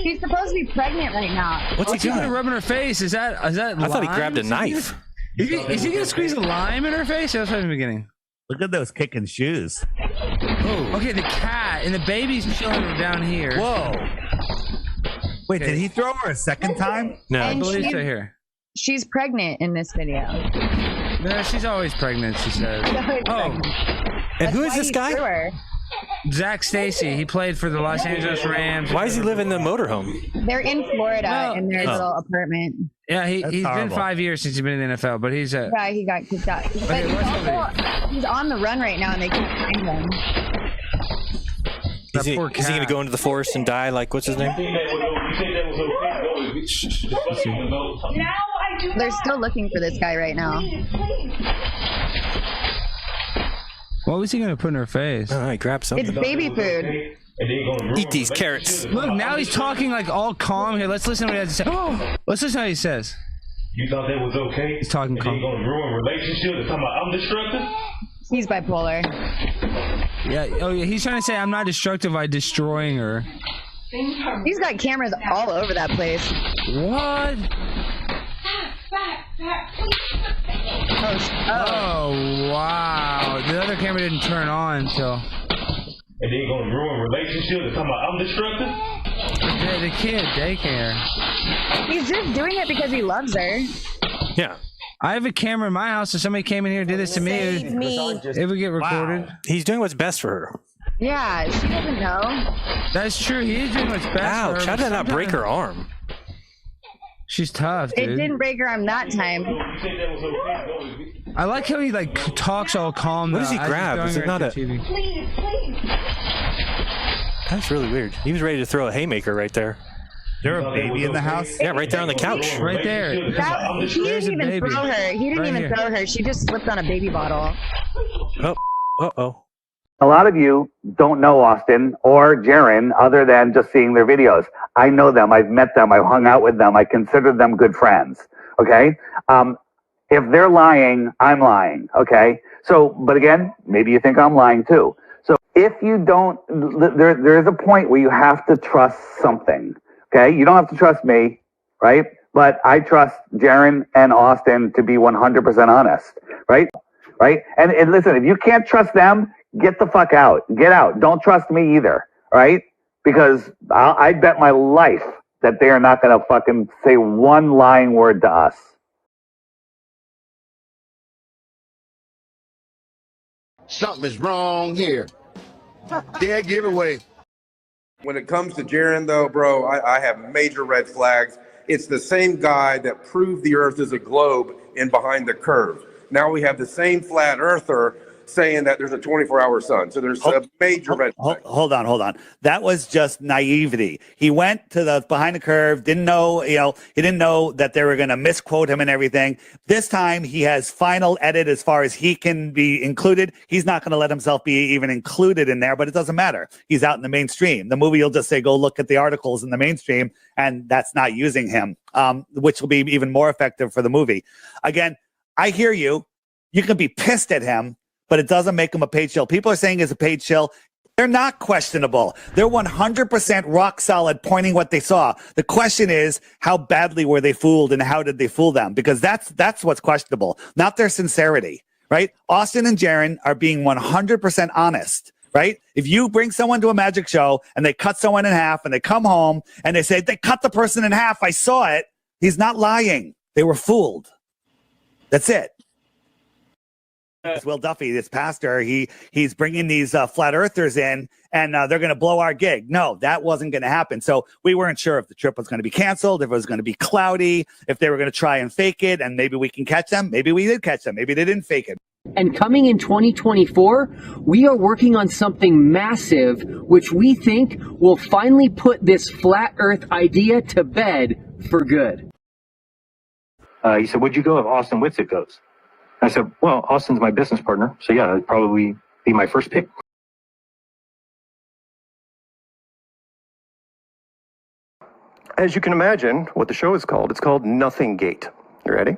She's supposed to be pregnant right now. What's he doing? Rubbing her face? Is that? I thought he grabbed a knife. Is he gonna squeeze a lime in her face? That's what in the beginning. Look at those kicking shoes. Oh. Okay, the cat and the baby's chilling down here. Whoa. Wait, did he throw her a second time? No, I believe so. Here. She's pregnant in this video. No, she's always pregnant, she says. Oh. And who is this guy? Zach Stacy. He played for the Los Angeles Rams. Why does he live in the motorhome? They're in Florida in their little apartment. Yeah, he's been 5 years since he's been in the NFL, but he's a... Yeah, he got kicked out. But he's on the run right now, and they can't find him. Is he going to go into the forest and die like, what's his name? They're still looking for this guy right now. What was he going to put in her face? All right, grab something. It's baby food. Eat these carrots. Look, now he's talking like all calm here. Let's listen to what he has to say. Let's listen to what he says. You thought that was okay? He's talking calm. He's going to ruin relationships. He's talking about I'm destructive? He's bipolar. Yeah. Oh, yeah. He's trying to say I'm not destructive by destroying her. He's got cameras all over that place. What? Oh, wow. The other camera didn't turn on until... And then you're gonna ruin relationships and talking about I'm destructive? The kid, daycare. He's just doing it because he loves her. Yeah. I have a camera in my house. If somebody came in here and did this to me, it would get recorded. Wow. He's doing what's best for her. Yeah, she doesn't know. That's true. He is doing what's best Ouch, for her. how did that not break her arm? She's tough, dude. It didn't break her arm that time. I like how he like talks all calm. What does he grab? Is it not a... Please, please. That's really weird. He was ready to throw a haymaker right there. There a baby in the house? Yeah, right there on the couch. Right there. He didn't even throw her. He didn't even throw her. She just slipped on a baby bottle. Oh, uh-oh. A lot of you don't know Austin or Jaren other than just seeing their videos. I know them. I've met them. I've hung out with them. I consider them good friends. Okay? If they're lying, I'm lying. Okay? So, but again, maybe you think I'm lying too. So if you don't, there is a point where you have to trust something. Okay? You don't have to trust me, right? But I trust Jaren and Austin to be 100% honest, right? Right? And listen, if you can't trust them, get the fuck out. Get out. Don't trust me either, right? Because I bet my life that they are not going to fucking say one lying word to us. Something is wrong here. Dead giveaway. When it comes to Jaren, though, bro, I have major red flags. It's the same guy that proved the Earth is a globe in Behind the Curve. Now we have the same flat earther saying that there's a 24-hour sun. So there's a major red flag. Hold on. That was just naivety. He went to the Behind the Curve, didn't know, he didn't know that they were going to misquote him and everything. This time he has final edit as far as he can be included. He's not going to let himself be even included in there, but it doesn't matter. He's out in the mainstream. The movie will just say, go look at the articles in the mainstream, and that's not using him, which will be even more effective for the movie. Again, I hear you. You can be pissed at him, but it doesn't make him a paid shill. People are saying he's a paid shill. They're not questionable. They're 100% rock solid, pointing what they saw. The question is, how badly were they fooled and how did they fool them? Because that's what's questionable, not their sincerity, right? Austin and Jaren are being 100% honest, right? If you bring someone to a magic show and they cut someone in half and they come home and they say, they cut the person in half, I saw it. He's not lying. They were fooled. That's it. Will Duffy, this pastor, he's bringing these flat earthers in, and they're going to blow our gig. No, that wasn't going to happen. So we weren't sure if the trip was going to be canceled, if it was going to be cloudy, if they were going to try and fake it, and maybe we can catch them. Maybe we did catch them. Maybe they didn't fake it. And coming in 2024, we are working on something massive, which we think will finally put this flat earth idea to bed for good. He said, would you go if Austin Whitsitt goes? I said, well, Austin's my business partner, so yeah, that'd probably be my first pick. As you can imagine, what the show is called, it's called Nothing Gate. You ready?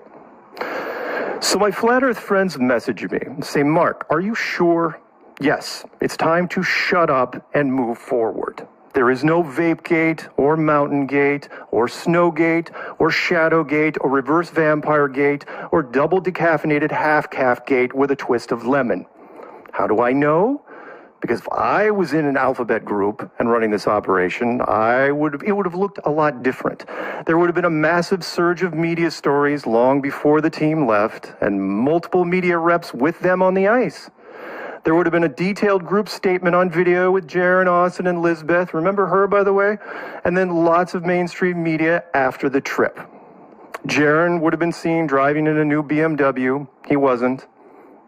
So my flat earth friends message me and say, Mark, are you sure? Yes, it's time to shut up and move forward. There is no vape gate or mountain gate or snow gate or shadow gate or reverse vampire gate or double decaffeinated half-calf gate with a twist of lemon. How do I know? Because if I was in an alphabet group and running this operation, it would have looked a lot different. There would have been a massive surge of media stories long before the team left and multiple media reps with them on the ice. There would have been a detailed group statement on video with Jaren, Austin, and Lizbeth. Remember her, by the way? And then lots of mainstream media after the trip. Jaren would have been seen driving in a new BMW. He wasn't.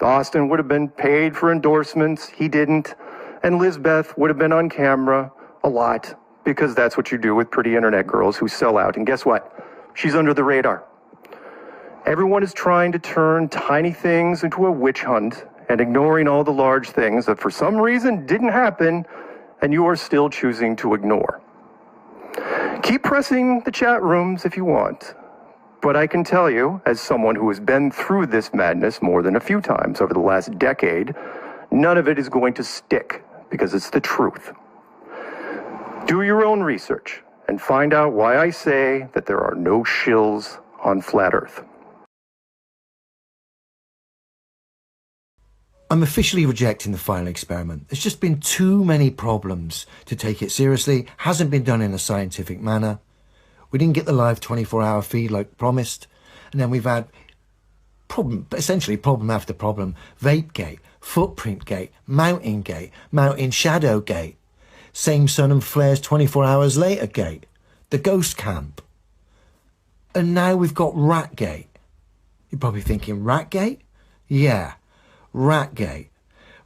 Austin would have been paid for endorsements. He didn't. And Lizbeth would have been on camera a lot, because that's what you do with pretty internet girls who sell out. And guess what? She's under the radar. Everyone is trying to turn tiny things into a witch hunt and ignoring all the large things that for some reason didn't happen, and you are still choosing to ignore. Keep pressing the chat rooms if you want, but I can tell you, as someone who has been through this madness more than a few times over the last decade, none of it is going to stick, because it's the truth. Do your own research and find out why I say that there are no shills on Flat Earth. I'm officially rejecting the final experiment. There's just been too many problems to take it seriously. Hasn't been done in a scientific manner. We didn't get the live 24-hour feed like promised. And then we've had essentially problem after problem. Vapegate, Footprintgate, Mountaingate, Mountain Shadowgate, Same Sun and Flares 24 hours later gate, the Ghost Camp. And now we've got Ratgate. You're probably thinking, Ratgate? Yeah, Ratgate.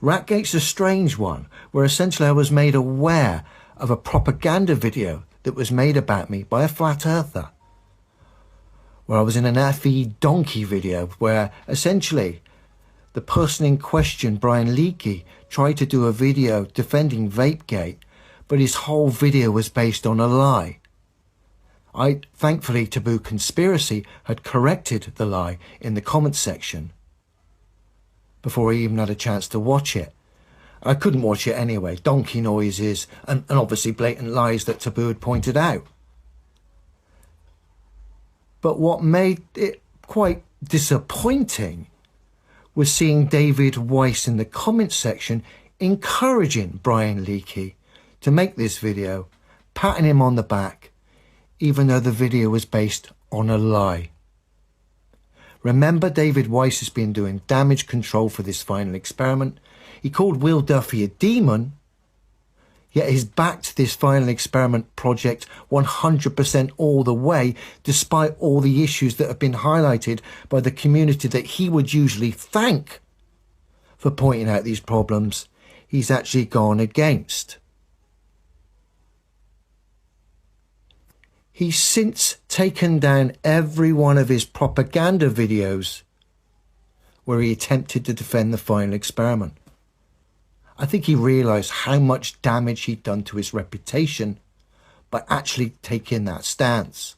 Ratgate's a strange one, where essentially I was made aware of a propaganda video that was made about me by a flat earther, where I was in an FE donkey video, where essentially the person in question, 𝐴𝐿𝐸𝐾𝐝, tried to do a video defending Vapegate, but his whole video was based on a lie. Thankfully, Taboo Conspiracy had corrected the lie in the comments section before I even had a chance to watch it. I couldn't watch it anyway. Donkey noises and obviously blatant lies that Taboo had pointed out. But what made it quite disappointing was seeing David Weiss in the comments section encouraging 𝐴𝐿𝐸𝐾𝐝 to make this video, patting him on the back, even though the video was based on a lie. Remember, David Weiss has been doing damage control for this final experiment. He called Will Duffy a demon, yet he's backed this final experiment project 100% all the way, despite all the issues that have been highlighted by the community that he would usually thank for pointing out these problems. He's actually gone against. He's since taken down every one of his propaganda videos where he attempted to defend the final experiment. I think he realised how much damage he'd done to his reputation by actually taking that stance.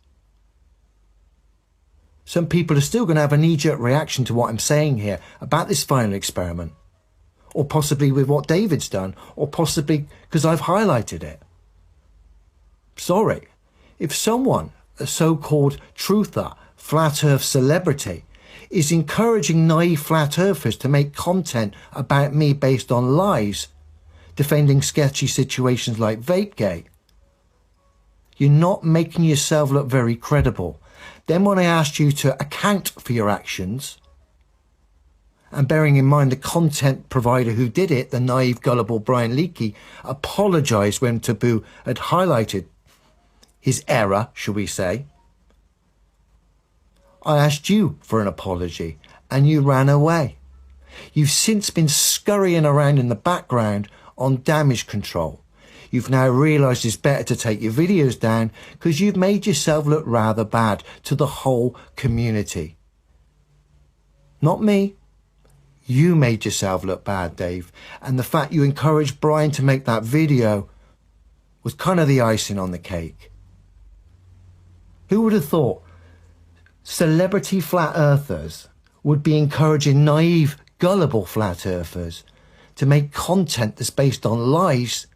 Some people are still going to have a knee-jerk reaction to what I'm saying here about this final experiment, or possibly with what David's done, or possibly because I've highlighted it. Sorry. If someone, a so-called truther, flat earth celebrity, is encouraging naive flat earthers to make content about me based on lies, defending sketchy situations like Vapegate, you're not making yourself look very credible. Then when I asked you to account for your actions, and bearing in mind the content provider who did it, the naive, gullible 𝐴𝐿𝐸𝐾𝐝, apologised when Taboo had highlighted his error, shall we say. I asked you for an apology and you ran away. You've since been scurrying around in the background on damage control. You've now realised it's better to take your videos down because you've made yourself look rather bad to the whole community. Not me. You made yourself look bad, Dave. And the fact you encouraged Brian to make that video was kind of the icing on the cake. Who would have thought celebrity flat earthers would be encouraging naive, gullible flat earthers to make content that's based on lies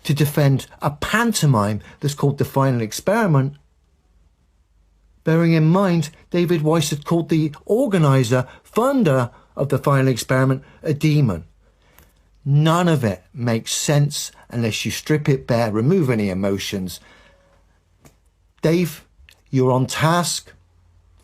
to defend a pantomime that's called the final experiment? Bearing in mind, David Weiss had called the organiser, funder of the final experiment, a demon. None of it makes sense unless you strip it bare, remove any emotions. Dave, you're on task.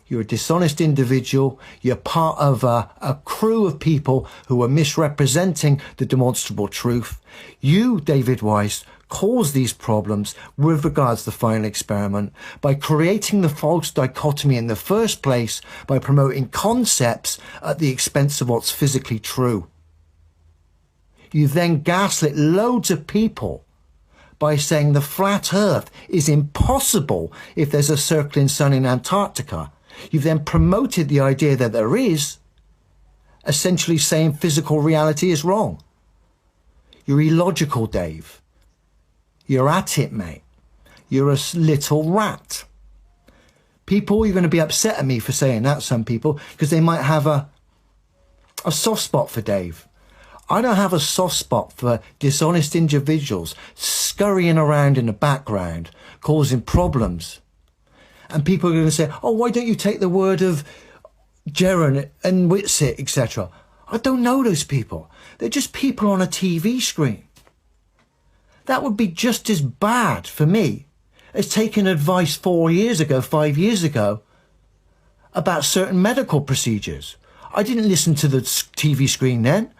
You're a dishonest individual. You're part of a crew of people who are misrepresenting the demonstrable truth. You, David Weiss, caused these problems with regards to the final experiment by creating the false dichotomy in the first place by promoting concepts at the expense of what's physically true. You then gaslit loads of people by saying the flat earth is impossible if there's a circling sun in Antarctica. You've then promoted the idea that there is, essentially saying physical reality is wrong. You're illogical, Dave. You're at it, mate. You're a little rat. People, you're going to be upset at me for saying that, some people, because they might have a soft spot for Dave. I don't have a soft spot for dishonest individuals scurrying around in the background, causing problems. And people are going to say, oh, why don't you take the word of 𝐶𝐷 and Weiss, etc.? I don't know those people. They're just people on a TV screen. That would be just as bad for me as taking advice 4 years ago, 5 years ago, about certain medical procedures. I didn't listen to the TV screen then,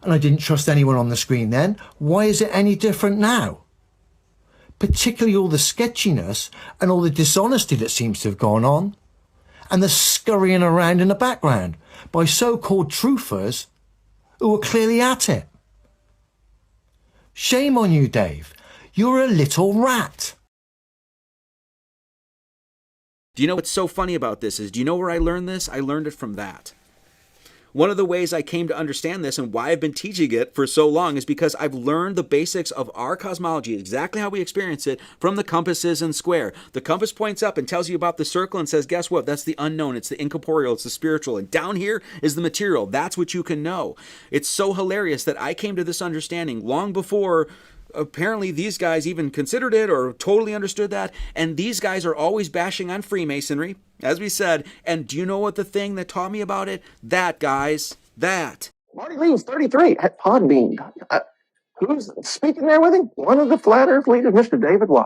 and I didn't trust anyone on the screen then. Why is it any different now? Particularly all the sketchiness and all the dishonesty that seems to have gone on, and the scurrying around in the background by so-called truthers who are clearly at it. Shame on you, Dave. You're a little rat. Do you know what's so funny about this is, do you know where I learned this? I learned it from that. One of the ways I came to understand this and why I've been teaching it for so long is because I've learned the basics of our cosmology, exactly how we experience it, from the compasses and square. The compass points up and tells you about the circle and says, guess what? That's the unknown. It's the incorporeal. It's the spiritual. And down here is the material. That's what you can know. It's so hilarious that I came to this understanding long before apparently these guys even considered it or totally understood that. And these guys are always bashing on Freemasonry, as we said. And do you know what the thing that taught me about it? That, guys, that. Marty Lee's 33 at Podbean. Who's speaking there with him? One of the Flat Earth leaders, Mr. David Weiss.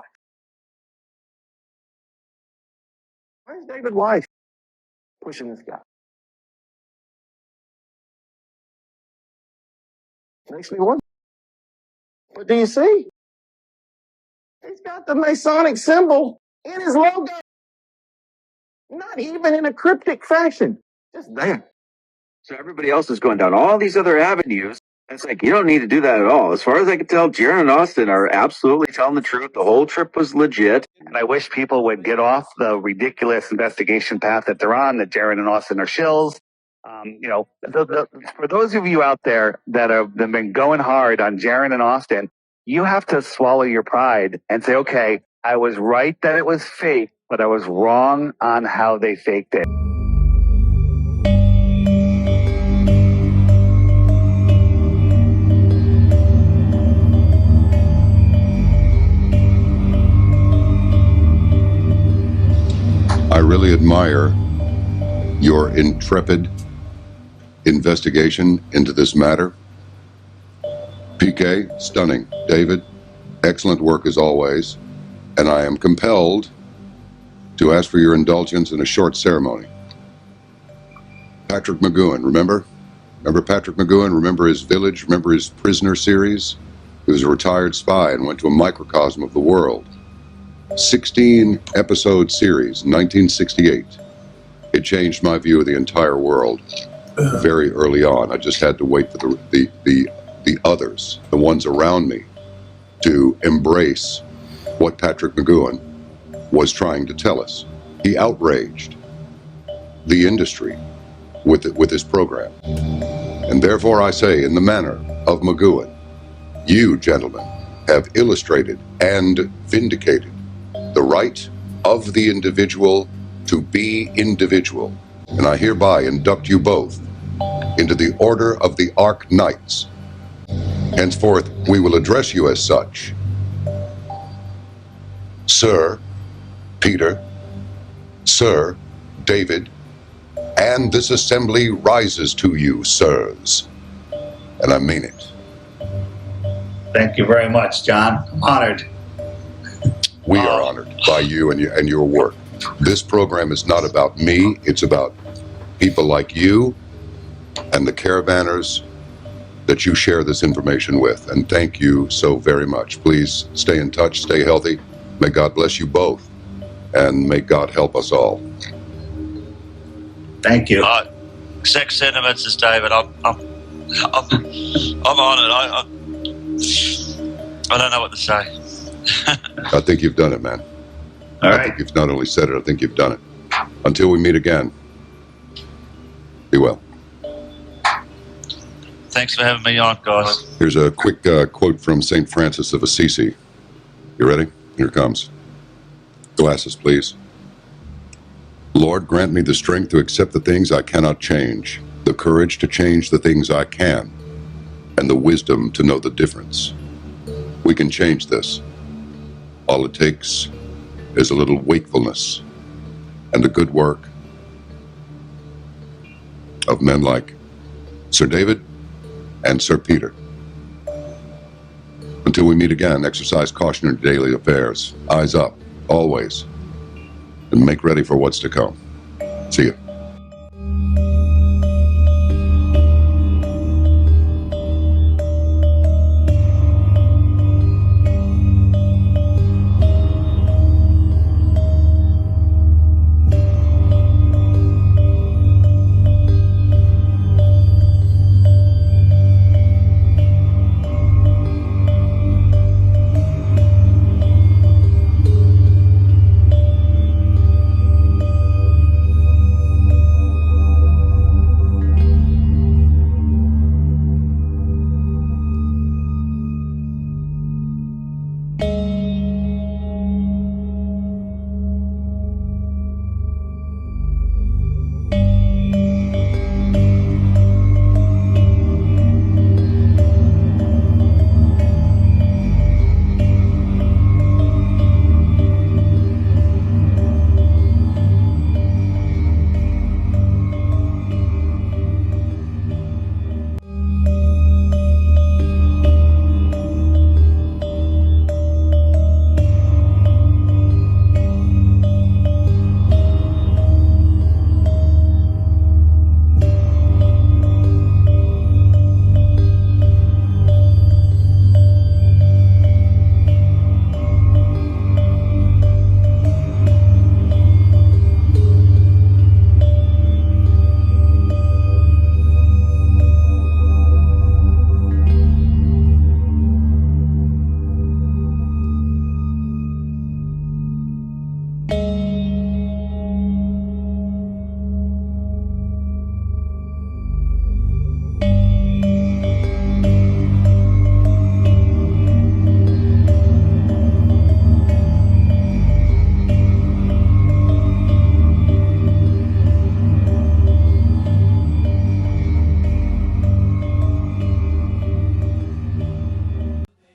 Where's David Weiss pushing this guy? Makes me wonder. But do you see? He's got the Masonic symbol in his logo. Not even in a cryptic fashion. Just there. So everybody else is going down all these other avenues. It's like, you don't need to do that at all. As far as I can tell, Jaron and Austin are absolutely telling the truth. The whole trip was legit. And I wish people would get off the ridiculous investigation path that they're on, that Jaron and Austin are shills. You know, for those of you out there that have been going hard on Jaron and Austin, you have to swallow your pride and say, okay, I was right that it was fake, but I was wrong on how they faked it. I really admire your intrepid investigation into this matter. PK, stunning. David, excellent work as always. And I am compelled to ask for your indulgence in a short ceremony. Patrick McGowan, remember? Remember Patrick McGowan? Remember his Village? Remember his Prisoner series? He was a retired spy and went to a microcosm of the world. 16-episode series, 1968. It changed my view of the entire world very early on. I just had to wait for the others, the ones around me, to embrace what Patrick McGowan was trying to tell us. He outraged the industry with his program. And therefore I say, in the manner of McGowan, you, gentlemen, have illustrated and vindicated the right of the individual to be individual. And I hereby induct you both into the Order of the Arc Knights. Henceforth, we will address you as such. Sir Peter, Sir David, and this assembly rises to you, sirs. And I mean it. Thank you very much, John. I'm honored. We are honored by you and your work. This program is not about me. It's about people like you and the caravanners that you share this information with. And thank you so very much. Please stay in touch, stay healthy. May God bless you both. And may God help us all. Thank you. 6 sentiments is David. I'm honored. I don't know what to say. I think you've done it, man. All right. I think you've not only said it, I think you've done it. Until we meet again, be well. Thanks for having me on, guys. Here's a quick quote from St. Francis of Assisi. You ready? Here it comes. Glasses, please. Lord, grant me the strength to accept the things I cannot change, the courage to change the things I can, and the wisdom to know the difference. We can change this. All it takes is a little wakefulness and the good work of men like Sir David and Sir Peter. Until we meet again, exercise caution in your daily affairs. Eyes up, always. And make ready for what's to come. See you.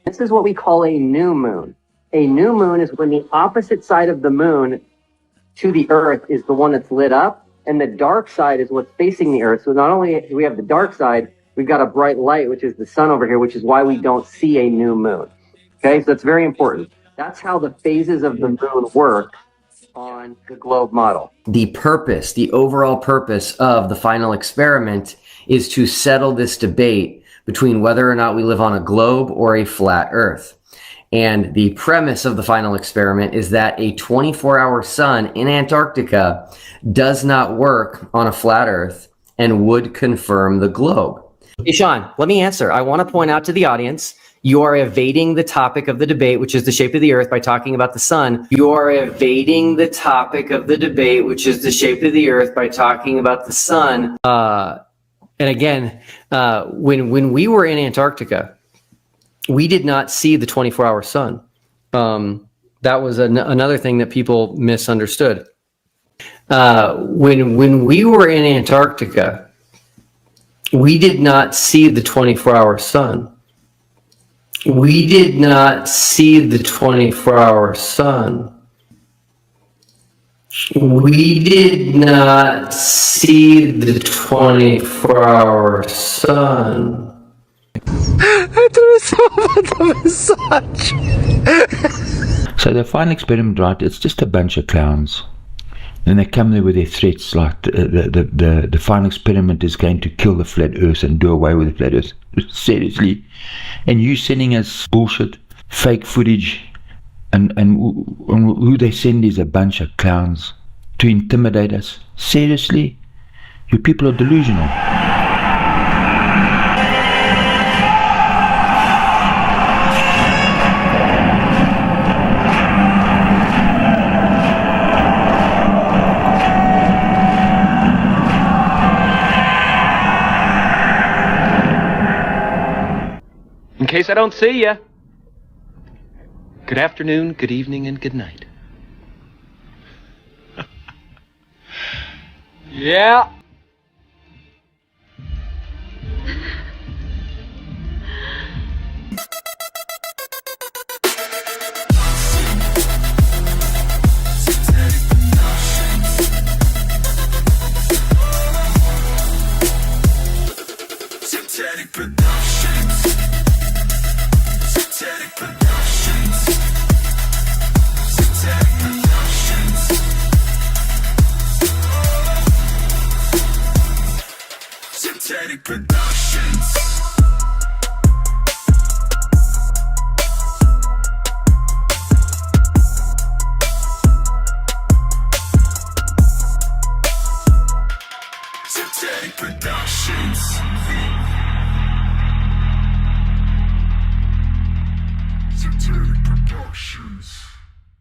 This is what we call a new moon. A new moon is when the opposite side of the moon to the Earth is the one that's lit up, and the dark side is what's facing the Earth. So not only do we have the dark side, we've got a bright light, which is the sun over here, which is why we don't see a new moon. Okay, so that's very important. That's how the phases of the moon work on the globe model. The purpose, the overall purpose of the final experiment is to settle this debate between whether or not we live on a globe or a flat Earth. And the premise of the final experiment is that a 24-hour sun in Antarctica does not work on a flat Earth and would confirm the globe. Hey, Sean, let me answer. I want to point out to the audience, you are evading the topic of the debate, which is the shape of the Earth, by talking about the sun. You are evading the topic of the debate, which is the shape of the Earth, by talking about the sun. And again, when we were in Antarctica, we did not see the 24-hour sun. That was another thing that people misunderstood. When we were in Antarctica, we did not see the 24-hour sun. We did not see the 24-hour sun. We did not see the 24-hour sun. So the final experiment, right, it's just a bunch of clowns. And they come there with their threats like the final experiment is going to kill the flat Earth and do away with the flat Earth. Seriously. And you sending us bullshit, fake footage, and who they send is a bunch of clowns to intimidate us. Seriously? You people are delusional. In case I don't see ya, good afternoon, good evening, and good night. Yeah. Productions. Zetetic Productions. Zetetic Productions. Zetetic Productions.